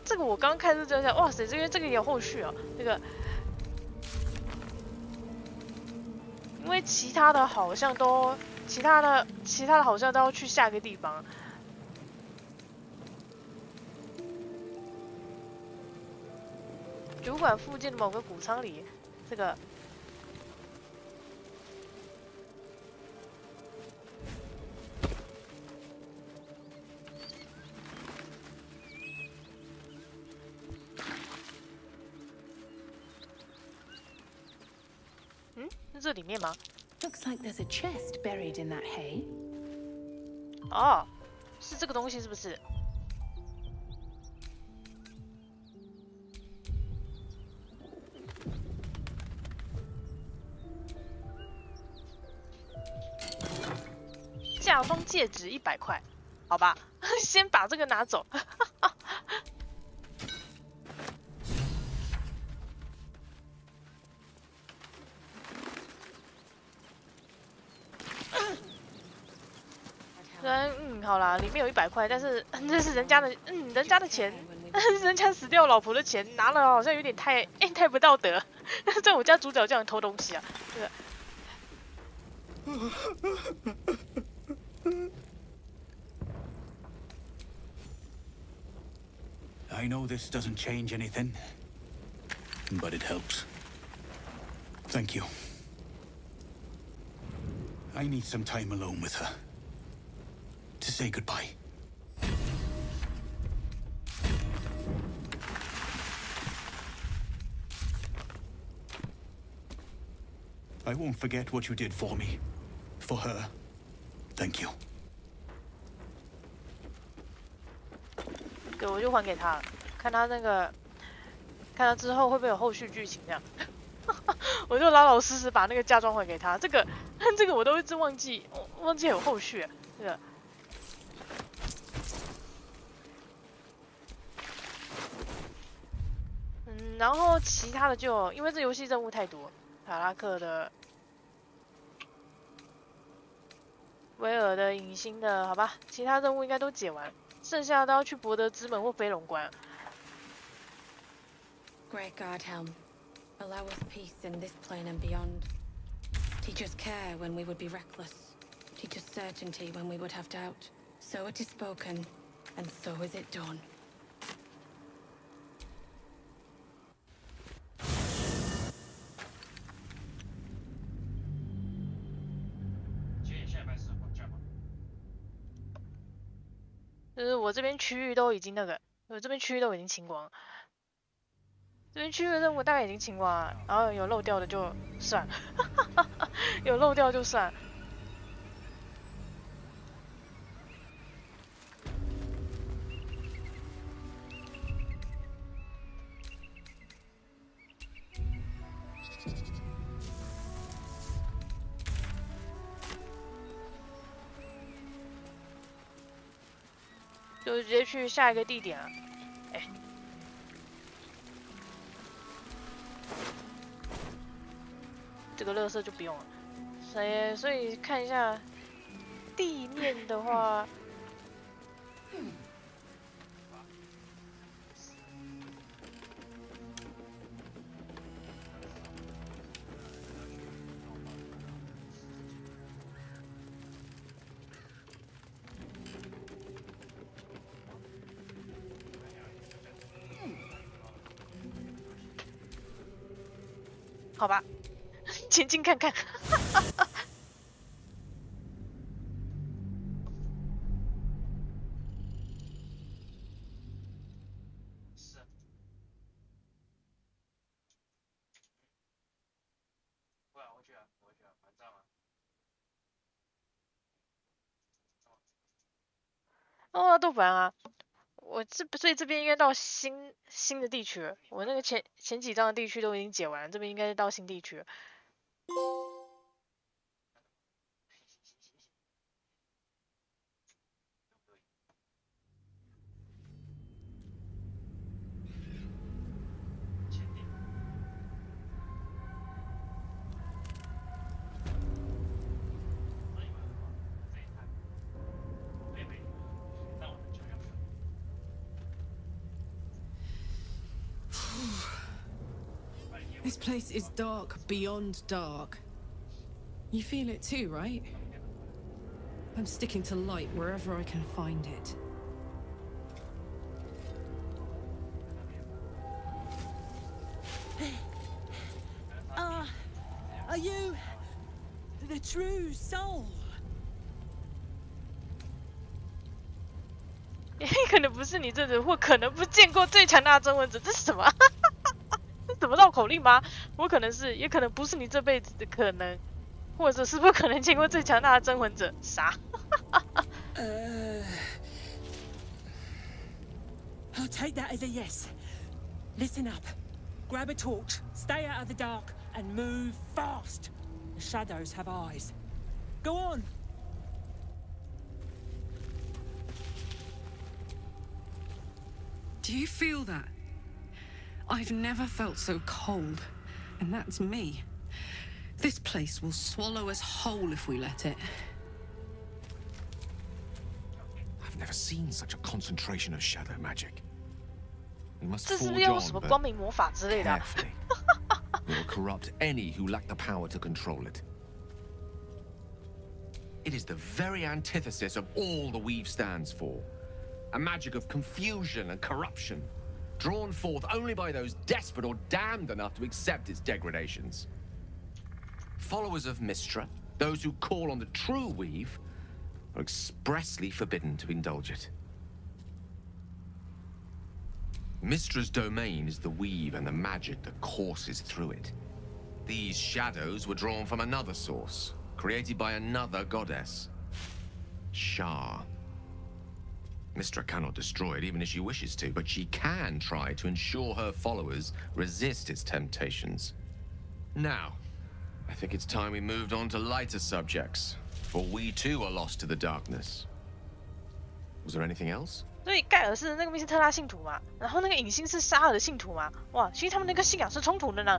这个我刚开始就想，哇塞，这个也有后续哦，这个。因为其他的好像都要去下个地方。主管附近的某个谷仓里，这个。是这里面吗 Looks like there's a chest buried in that hay. 哦，是这个东西是不是？嫁妆戒指100块，好吧，先把这个拿走。虽然好啦，里面有100块，但是这是人家的钱，人家死掉老婆的钱拿了，好像有点太不道德。在我家主角这样偷东西啊，这个。I know this doesn't change anything, but it helps. Thank you. I need some time alone with her. To say goodbye. I won't forget what you did for me. For her. Thank you. 对，我就还给他了，看他那个，看他之后会不会有后续剧情这样。我就老老实实把那个嫁妆还给他。这个我都一直忘记有后续。这个。然后其他的就因为这游戏任务太多，塔拉克的、威尔的、影星的，好吧，其他任务应该都解完，剩下都要去博德之门或飞龙关。Great God, Helm, allow us peace in this plane and beyond. Teach us care when we would be reckless. Teach us certainty when we would have doubt. So it is spoken, and so is it done. 就是我这边区域都已经我这边区域都已经清光了，这边区域的任务大概已经清光了，然后有漏掉的就算了，有漏掉就算了。就直接去下一个地点了。哎，这个垃圾就不用了。所以看一下地面的话，好吧，前进看看。哦，豆腐丸啊，所以这边应该到新的地区了。我那个前几章的地区都已经解完，这边应该是到新地区了。This place is dark beyond dark. You feel it too, right? I'm sticking to light wherever I can find it. Are you the true soul? 也可能不是你这人，或可能不见过最强大的征文者，这是什么？这什么绕口令吗？我可能是，也可能不是你这辈子的可能，或者是不可能见过最强大的征魂者？啥I'll take that as a yes. Listen up. Grab a torch, stay out of the dark, and move fast. The shadows have eyes. Go on. Do you feel that? I've never felt so cold, and that's me. This place will swallow us whole if we let it. I've never seen such a concentration of shadow magic. We must 这是不 forge 是要用什么 on, 光 but 明魔法之类的啊？ carefully. It will corrupt any who lack the power to control it. It is the very antithesis of all the Weave stands for. A magic of confusion and corruption, drawn forth only by those desperate or damned enough to accept its degradations. Followers of Mystra, Those who call on the true weave are expressly forbidden to indulge it. Mystra's domain is the weave and the magic that courses through it. These shadows were drawn from another source, created by another goddess, Shah. Mystra cannot destroy it even if she wishes to, but she can try to ensure her followers resist its temptations. Now, I think it's time we moved on to lighter subjects, for we too are lost to the darkness. Was there anything else? 所以盖尔是那个密斯特拉信徒嘛，然后那个影星是沙尔的信徒嘛，哇，其实他们那个信仰是冲突的呢。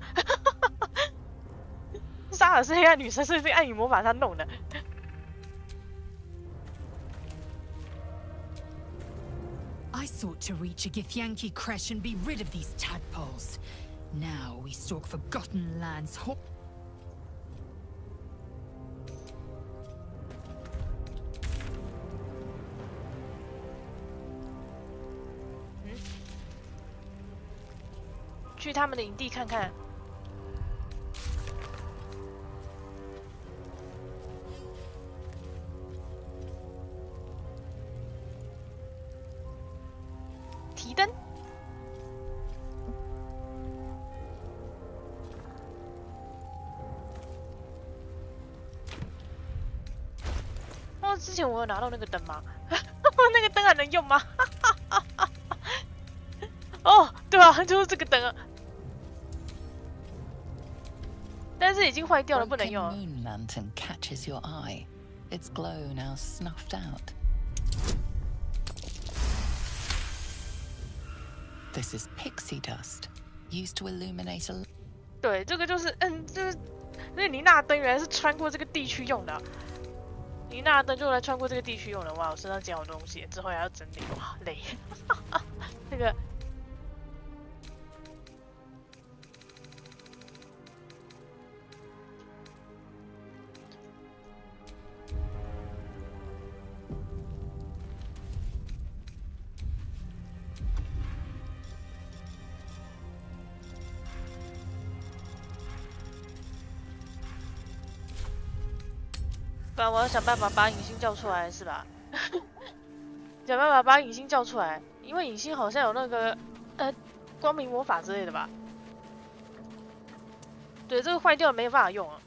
沙尔是黑暗女神，所以这个暗影魔法他弄的。I sought to reach a Githyanki creche and be rid of these tadpoles. Now we stalk forgotten lands.嗯，去他们的营地看看。提灯。哦，之前我有拿到那个灯吗？那个灯还能用吗？哦，对啊，就是这个灯啊。但是已经坏掉了，不能用。Moon lantern catches your eye. Its glow now snuffed out. This is pixie dust, used to illuminate a. 对，这个就是就是那个妮娜灯原来是穿过这个地区用的。妮娜灯就来穿过这个地区用的。哇，我身上捡好多东西，之后还要整理，哇，累。那个。不然我要想办法把影星叫出来，是吧？想办法把影星叫出来，因为影星好像有那个光明魔法之类的吧？对，这个坏掉了没办法用啊。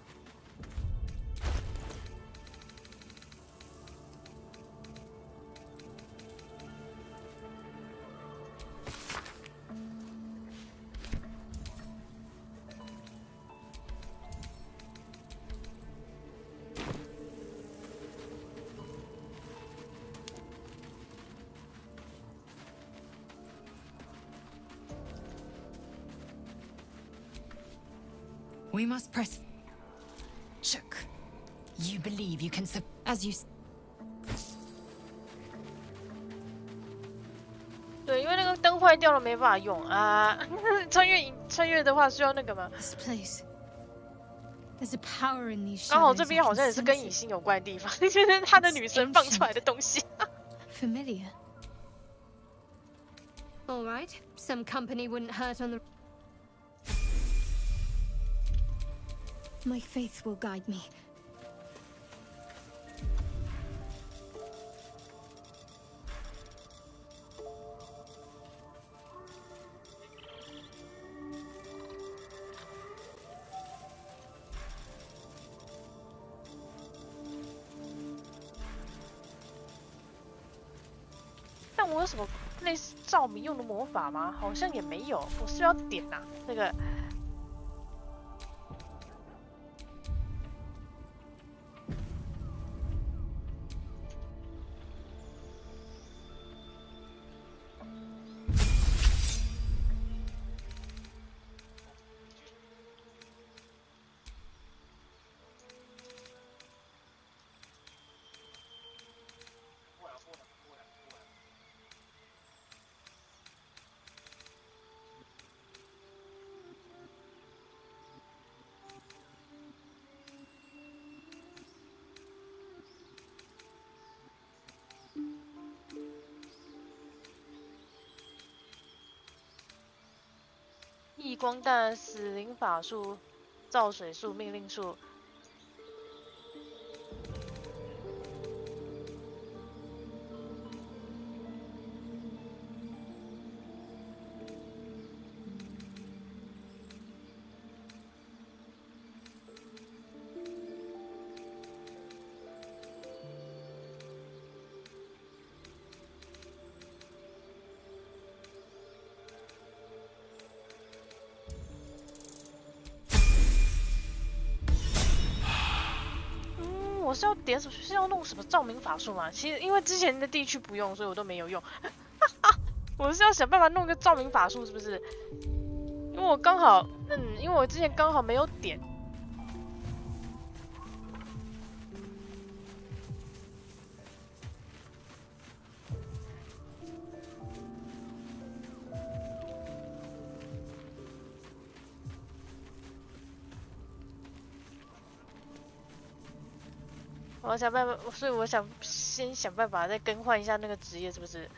We must press. Shook. You believe you can as you. 对，因为那个灯坏掉了，没办法用啊。穿越的话需要那个吗？ This place. There's a power in these shadows. 刚好这边好像也是跟影星有关的地方，就是他的女神放出来的东西。Familiar. All right, some company wouldn't hurt on the. My faith will guide me. 但我有什么类似照明用的魔法吗？好像也没有。我是要点呐，那个。异光弹、死灵法术、造水术、命令术。我是要点什么？是要弄什么照明法术吗？其实因为之前的地区不用，所以我都没有用。我是要想办法弄个照明法术，是不是？因为我刚好，因为我之前刚好没有点。我要想办法，所以我想先想办法再更换一下那个职业，是不是？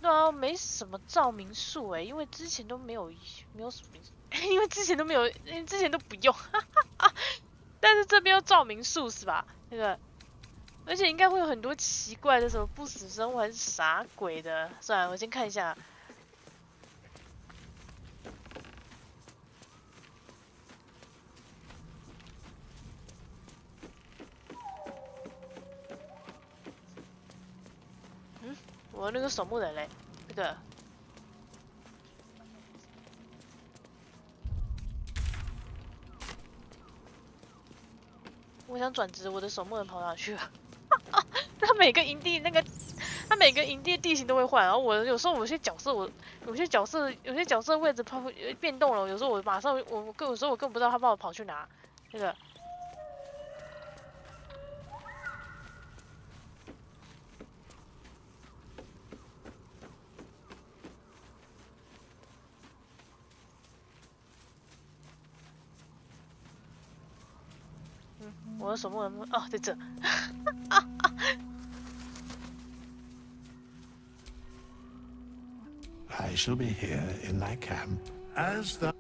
对啊，没什么照明术哎，因为之前都没有什么，因为之前都没有，之前都不用，但是这边要照明术是吧？那个，而且应该会有很多奇怪的什么不死生物还是啥鬼的，算了，我先看一下。我那个守墓人嘞，这个，我想转职，我的守墓人跑哪去了？他每个营地的地形都会换，然后有时候有些角色有些角色位置变动了，有时候我马上有时候我更不知道他把我跑去哪，那个。我的守墓人哦，在这。I shall be here in thy camp as the.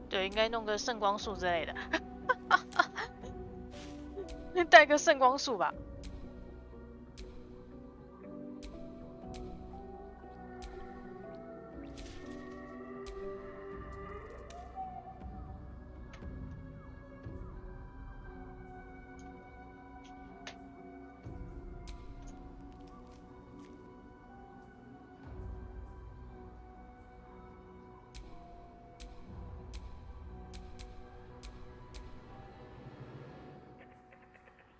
对，应该弄个圣光束之类的，带个圣光束吧。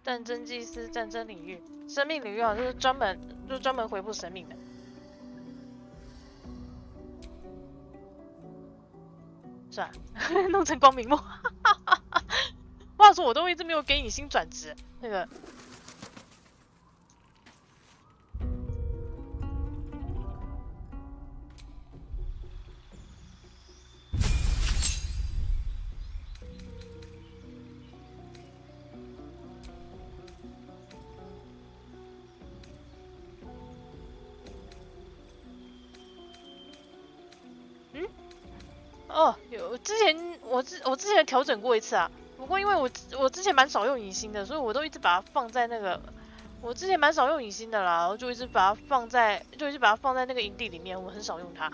战争祭司，战争领域，生命领域好像是专门回复生命的。算了，弄成光明墨。话说我都一直没有给你新转职，那个。哦，我之前调整过一次啊，不过因为我之前蛮少用隐形的，所以我都一直把它放在那个，我之前蛮少用隐形的啦，我就一直把它放在那个营地里面，我很少用它，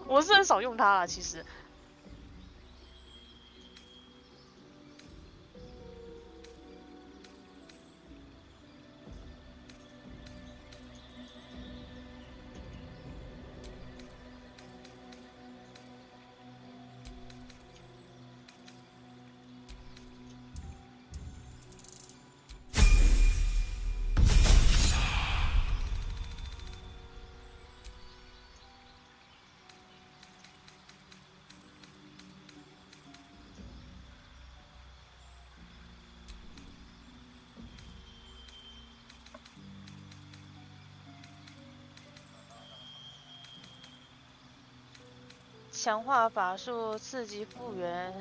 我是很少用它啦，其实。强化法术，刺激复原。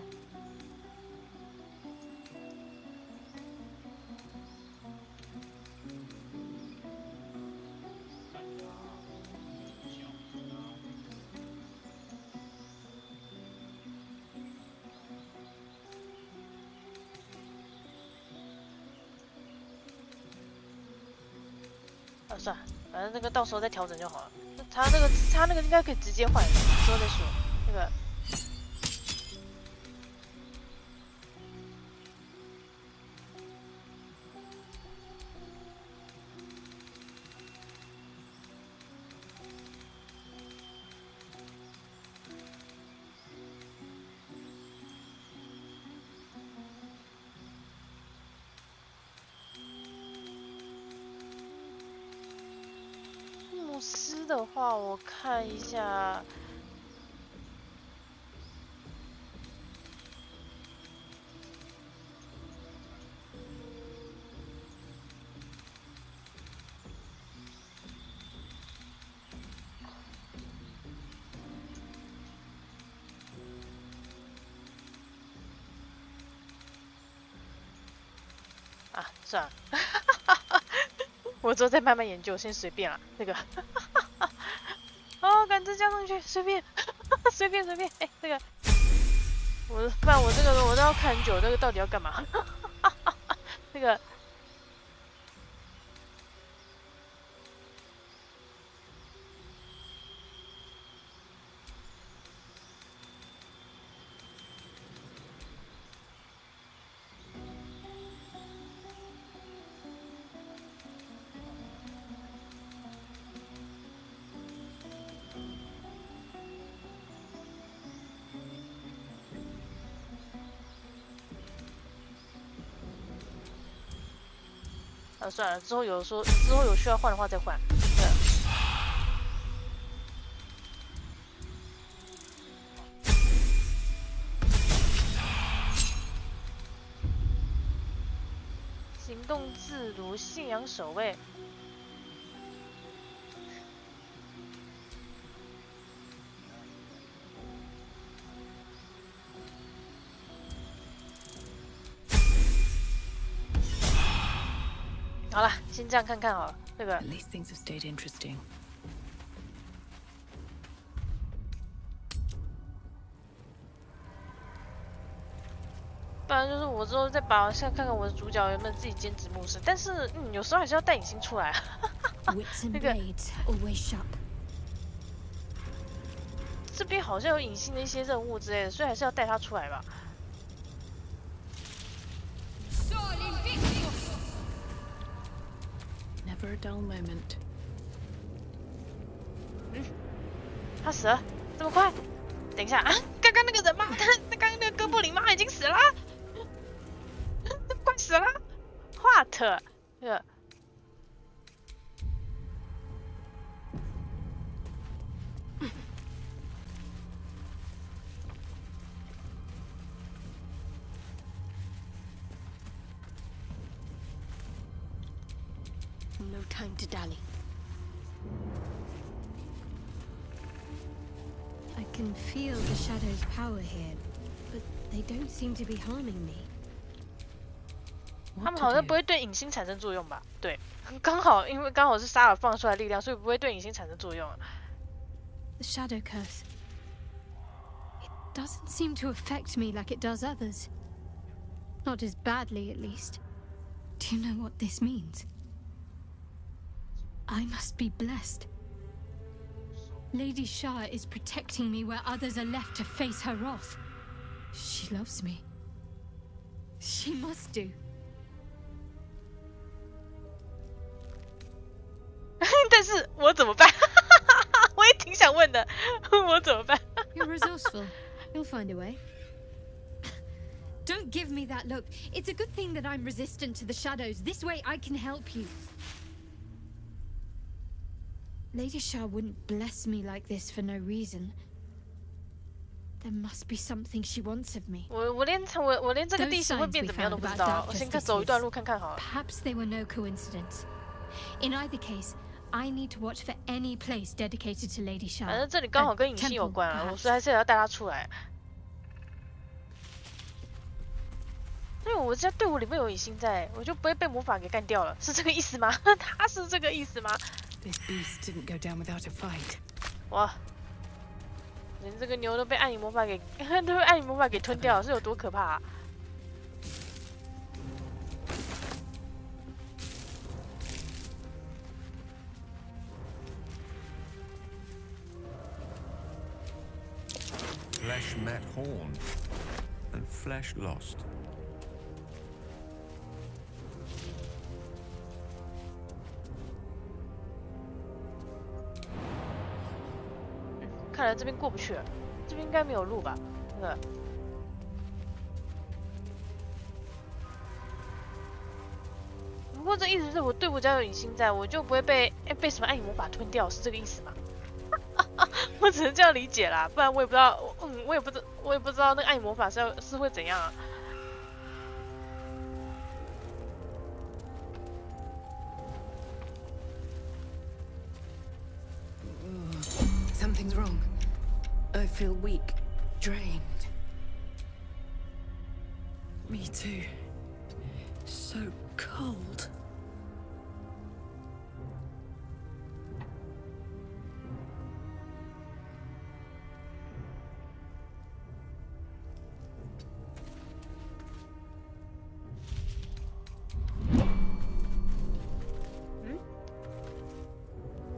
算了，反正那个到时候再调整就好了。他那个应该可以直接换，之后再说。那个。 牧师的话，我看一下。啊，算了。我之后再慢慢研究，先随便啦。那个，哦，感知加上去，随便，随便。哎，那个，不然我这个我都要看很久，这个到底要干嘛？那个。 算了，之后有需要换的话再换。行动自如，信仰守卫。好了，先这样看看好了。这个。 At least things have stayed interesting. 不然就是我之后再把看看我的主角有没有自己兼职牧师，但是有时候还是要带隐形出来。那个。这边好像有隐形的一些任务之类的，所以还是要带他出来吧。 Never a dull moment. 他死了，这么快？等一下啊！刚刚那个人嘛，刚刚那个哥布林嘛已经死了，快死了 ！What？ 这个。No time to dally. I can feel the shadow's power here, but they don't seem to be harming me. 他们好像不会对隐形产生作用吧？对，刚好因为刚好是沙尔放出来的力量，所以不会对隐形产生作用。The shadow curse. It doesn't seem to affect me like it does others. Not as badly, at least. Do you know what this means? I must be blessed. Lady Shah is protecting me where others are left to face her wrath. She loves me. She must do. 但是我怎么办？我也挺想问的，我怎么办？ You're resourceful. You'll find a way. Don't give me that look. It's a good thing that I'm resistant to the shadows. This way I can help you. Lady Shah wouldn't bless me like this for no reason. There must be something she wants of me. 我连这个地形会变怎么样都不知道，我先走一段路看看好了。 Perhaps they were no coincidence. In either case, I need to watch for any place dedicated to Lady Shah. 反正这里刚好跟隐形有关啊，所以还是要带他出来。因为我家队伍里面有隐形在，我就不会被魔法给干掉了，是这个意思吗？他是这个意思吗？ This beast didn't go down without a fight. 哇！连这个牛都被暗影魔法给吞掉了，是有多可怕啊！ Flesh met horn, and flesh lost. 看来这边过不去了，这边应该没有路吧？那个。不过这意思是我对我家有隐心在，我就不会被什么暗影魔法吞掉，是这个意思吗？我只能这样理解啦，不然我也不知道，我也不知道那个暗影魔法是会怎样啊。 Something's wrong. I feel weak, drained. Me too. So cold. Hmm?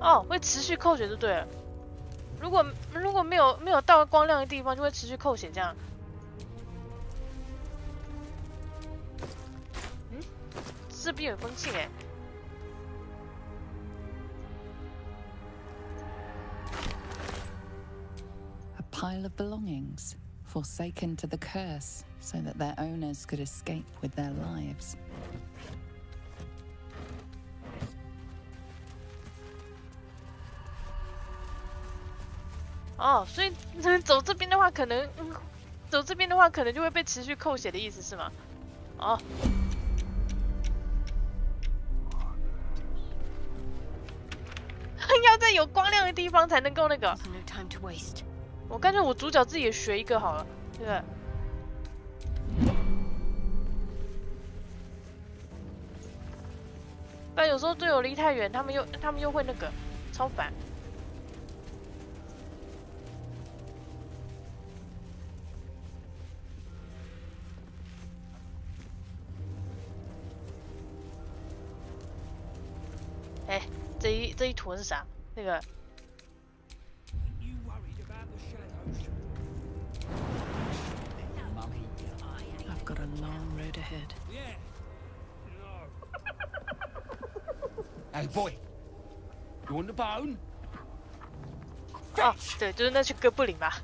哦，会持续扣血就对了。 如果没有到光亮的地方，就会持续扣血这样。嗯，这边有封信哎。A pile of belongings, forsaken to the curse, so that their owners could escape with their lives. 哦，所以走这边的话，可能走这边的话，可能就会被持续扣血的意思是吗？哦。要在有光亮的地方才能够那个。我干脆我主角自己也学一个好了，对不对？不然有时候队友离太远，他们又会那个超烦。 哎，这一坨是啥？那个。I've got a long road ahead. Hey boy, you want the bone? 哦，对，就是那群哥布林吧。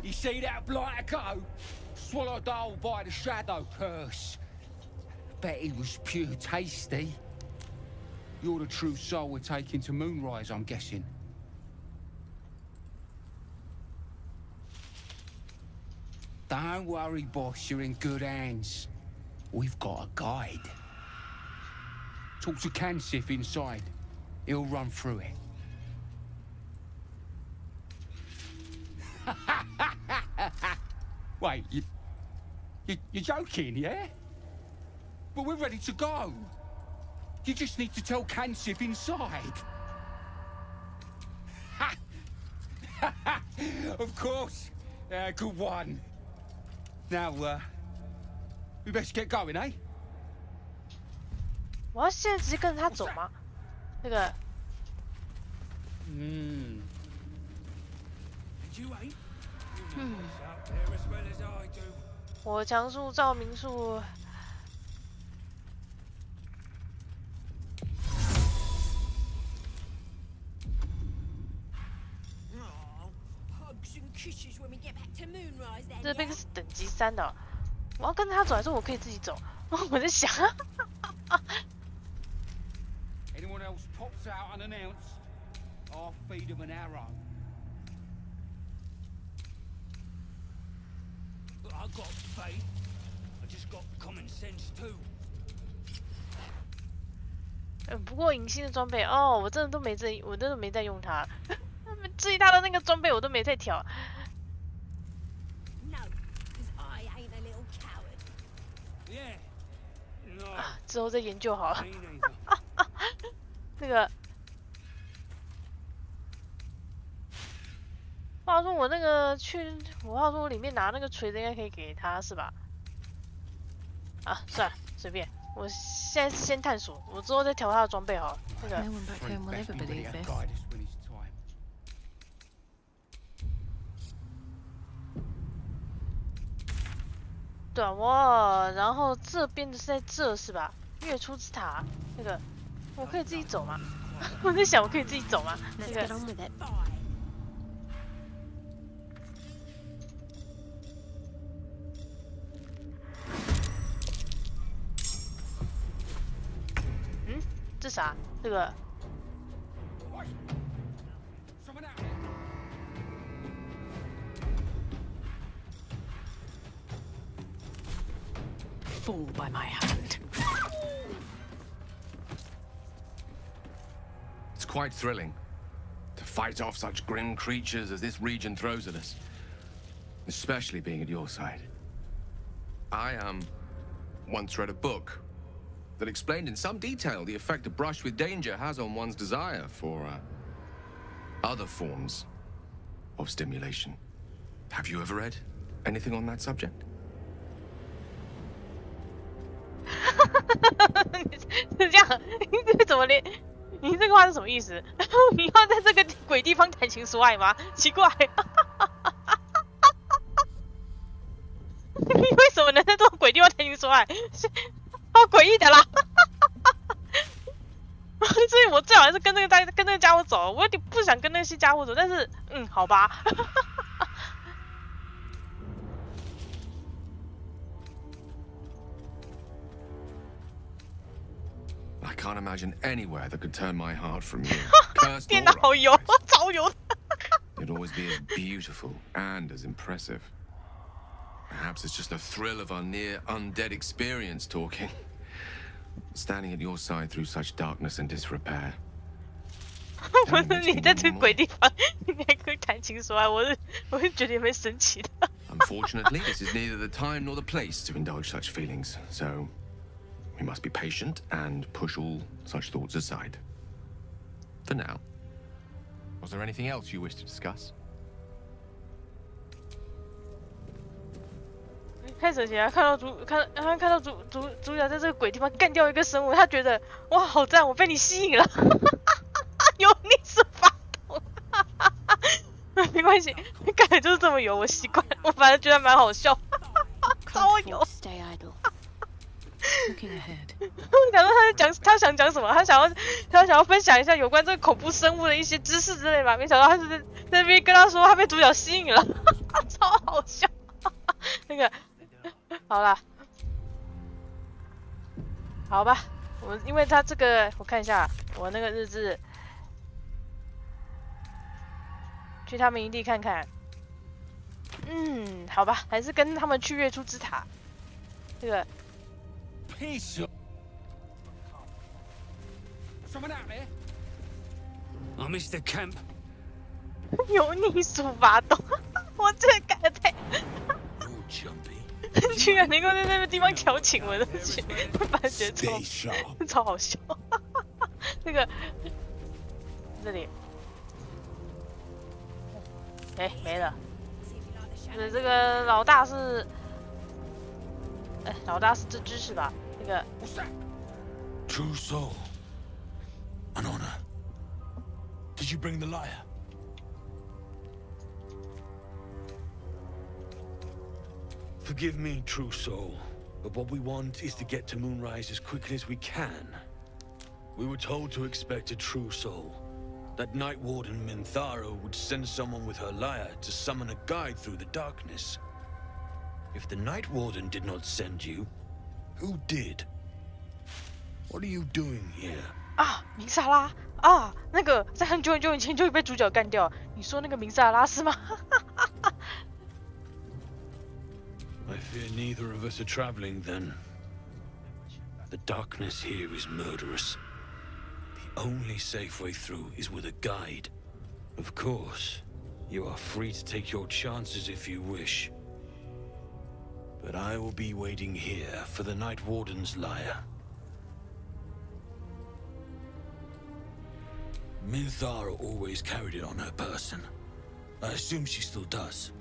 You see that blighter go? Swallowed whole by the shadow curse. Bet he was pure tasty. You're the true soul we're taking to Moonrise, I'm guessing. Don't worry, boss, you're in good hands. We've got a guide. Talk to Kansif inside. He'll run through it. Wait, you're joking, yeah? But we're ready to go. You just need to tell Kansif inside. Of course. Good one. Now, we best get going, eh? 我要现在直接跟着他走吗？那个。火墙术、照明术。这边是等级3的，我要跟着他走，还是我可以自己走？我在想。Anyone else pops out unannounced, I'll feed them an arrow. I got faith. I just got common sense too. 不过隐性的装备哦，我真的没在用它。至于他的那个装备，我都没在调。啊，之后再研究好了。那个，话说我那个话说我里面拿那个锤子应该可以给他是吧？啊，算了，随便。我现在先探索，我之后再调他的装备好了。那个。 No one back home will ever believe this. 对啊，哇，然后这边的是在这是吧？月出之塔那个，我可以自己走吗？我在想，我可以自己走吗？那个。嗯，这啥？这个。 Fall by my hand. It's quite thrilling to fight off such grim creatures as this region throws at us, especially being at your side. I once read a book that explained in some detail the effect a brush with danger has on one's desire for other forms of stimulation. Have you ever read anything on that subject? 是这样，你这怎么连？你这个话是什么意思？你要在这个鬼地方谈情说爱吗？奇怪，你为什么能在这种鬼地方谈情说爱？好诡异的啦！所以我最好还是跟那个家伙走，我有点不想跟那些家伙走，但是好吧。I can't imagine anywhere that could turn my heart from you. 电脑好油，超油。 It'd always be as beautiful and as impressive. Perhaps it's just the thrill of our near undead experience talking. Standing at your side through such darkness and disrepair. 不是你在这鬼地方，你还可以谈情说爱，我是觉得有点神奇的。Unfortunately, this is neither the time nor the place to indulge such feelings, so we must be patient and push all such thoughts aside. For now. Was there anything else you wish to discuss? 开始前看到主角在这个鬼地方干掉一个生物，他觉得哇好赞，我被你吸引了，油腻是发动，没关系，感觉就是这么油，我习惯了，我反正觉得蛮好笑，超油。假如他想讲什么，他想要分享一下有关这个恐怖生物的一些知识之类吧，没想到他是在那边跟他说他被主角吸引了，超好笑。那个，好啦，好吧，因为他这个我看一下我那个日志，去他们营地看看。好吧，还是跟他们去月出之塔。这个。 Someone out there? Oh, Mr. Kemp. 油腻鼠发动，我这个改的太……居然能够在那个地方调情，我都反正觉得超好笑。那个这里，没了。这个老大是，老大是这只是吧？那个。 True soul. An honor. Did you bring the lyre? Forgive me, true soul, but what we want is to get to Moonrise as quickly as we can. We were told to expect a true soul. That Night Warden Minthara would send someone with her lyre to summon a guide through the darkness. If the Night Warden did not send you, who did? What are you doing here? 啊，明萨拉啊，那个在很久以前就被主角干掉。你说那个明萨拉是吗？ I fear neither of us are traveling then. The darkness here is murderous. The only safe way through is with a guide. Of course, you are free to take your chances if you wish. But I will be waiting here for the Night Warden's lyre. Minthara always carried it on her person. I assume she still does.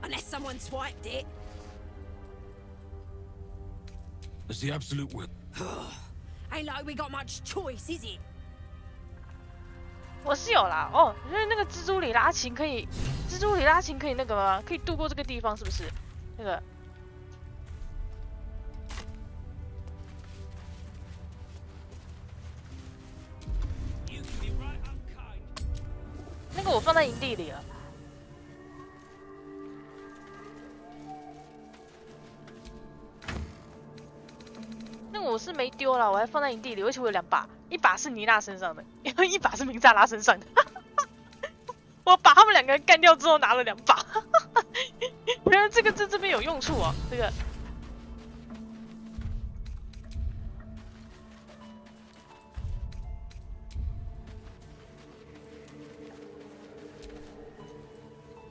Unless someone swiped it. as the absolute will. Ain't like we got much choice, is it? 我是有啦，哦，因为那个蜘蛛里拉琴可以那个吗？可以渡过这个地方，是不是？那个。那个我放在营地里了。那个我是没丢了，我还放在营地里，而且我有2把，一把是妮娜身上的，一把是明扎拉身上的。我把他们2个人干掉之后拿了2把。原来这个在这边有用处哦，这个。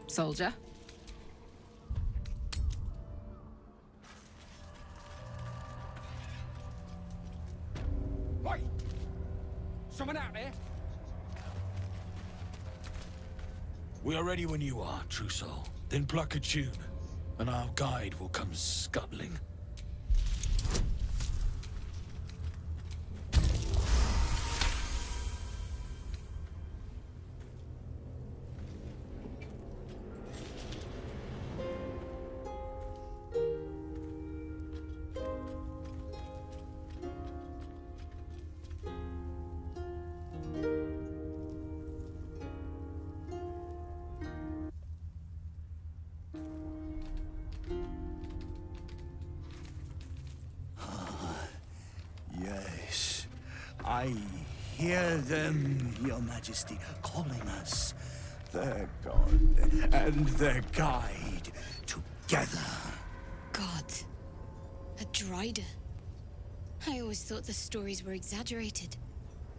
Soldier. Oi! Someone out there? We are ready when you are, true soul. Then pluck a tune, and our guide will come scuttling. Yes, I hear them, Your Majesty, calling us, their god and their guide, together. God. A Drider. I always thought the stories were exaggerated.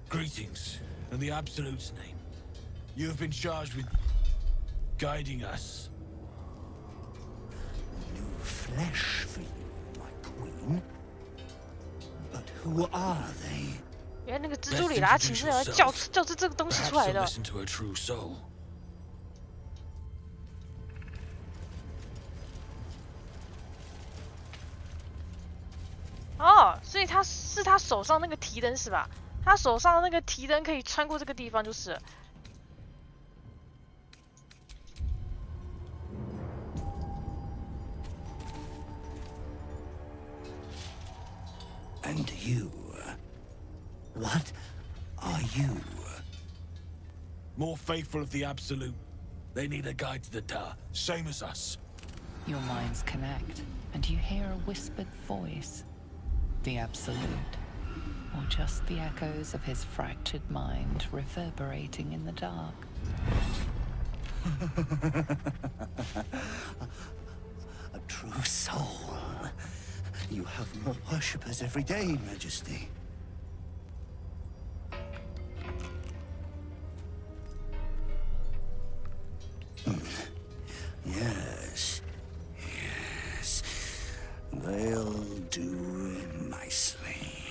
Greetings, in the Absolute's name. You have been charged with guiding us. New flesh for you, my queen. But who are they? 原来那个蜘蛛里拉琴是要叫出这个东西出来的。 Listen to a true soul. 哦，所以他手上那个提灯是吧？他手上的那个提灯可以穿过这个地方，就是。 And you? What are you? More faithful of the Absolute. They need a guide to the tower, same as us. Your minds connect, and you hear a whispered voice. The Absolute. Or just the echoes of his fractured mind reverberating in the dark. A true soul. You have more worshippers every day, Majesty. Yes. Yes. They'll do nicely.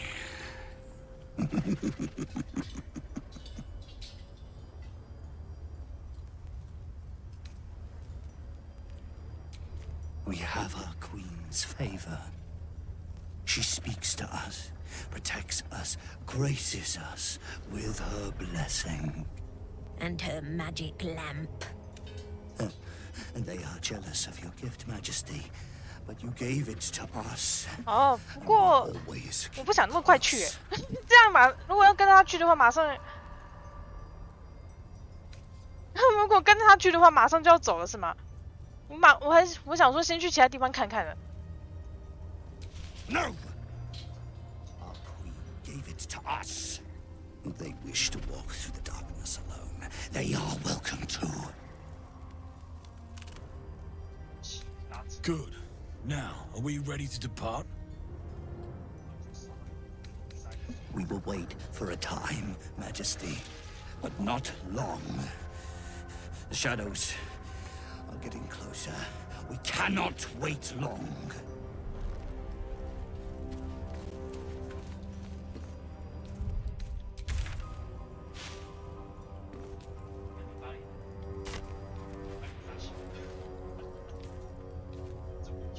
We have our queen's favor. She speaks to us, protects us, graces us with her blessing. And her magic lamp. And they are jealous of your gift, Majesty. But you gave it to us. 哦，不过我不想那么快去，这样如果要跟他去的话，马上。如果跟他去的话，马上就要走了是吗？我想说先去其他地方看看的。 No! Our queen gave it to us. If they wish to walk through the darkness alone, they are welcome to. Good. Now, are we ready to depart? We will wait for a time, Majesty, but not long. The shadows are getting closer. We cannot wait long.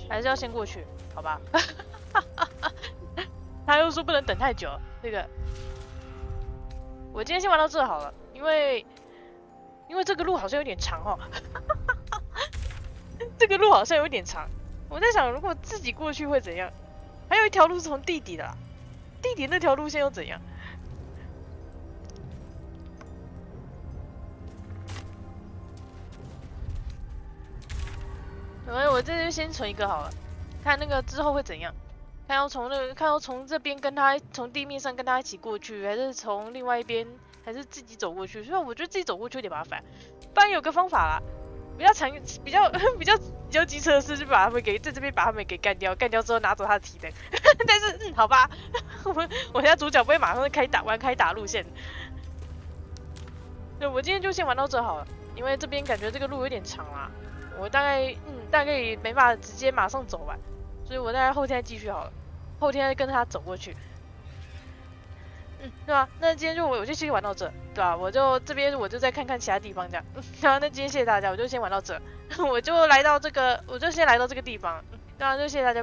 还是要先过去，好吧？说不能等太久。那个，我今天先玩到这好了，因为这个路好像有点长哦，这个路好像有点长。我在想，如果自己过去会怎样？还有一条路是从地底的啦，地底那条路线又怎样？我这就先存一个好了，看那个之后会怎样。看要从这边跟他从地面上跟他一起过去，还是从另外一边，还是自己走过去？所以我觉得自己走过去有点麻烦，不然有个方法啦，比较机车的事，就把他们给在这边把他们给干掉，干掉之后拿走他的体能。但是好吧，我家主角不会马上玩开打路线。对，我今天就先玩到这好了，因为这边感觉这个路有点长啦，我大概也没办法直接马上走完。所以我大概后天再继续好了，后天再跟他走过去，对吧？那今天我就先玩到这，对吧？我就这边我就再看看其他地方这样，然后那今天谢谢大家，我就先玩到这，我就先来到这个地方，当然就谢谢大家。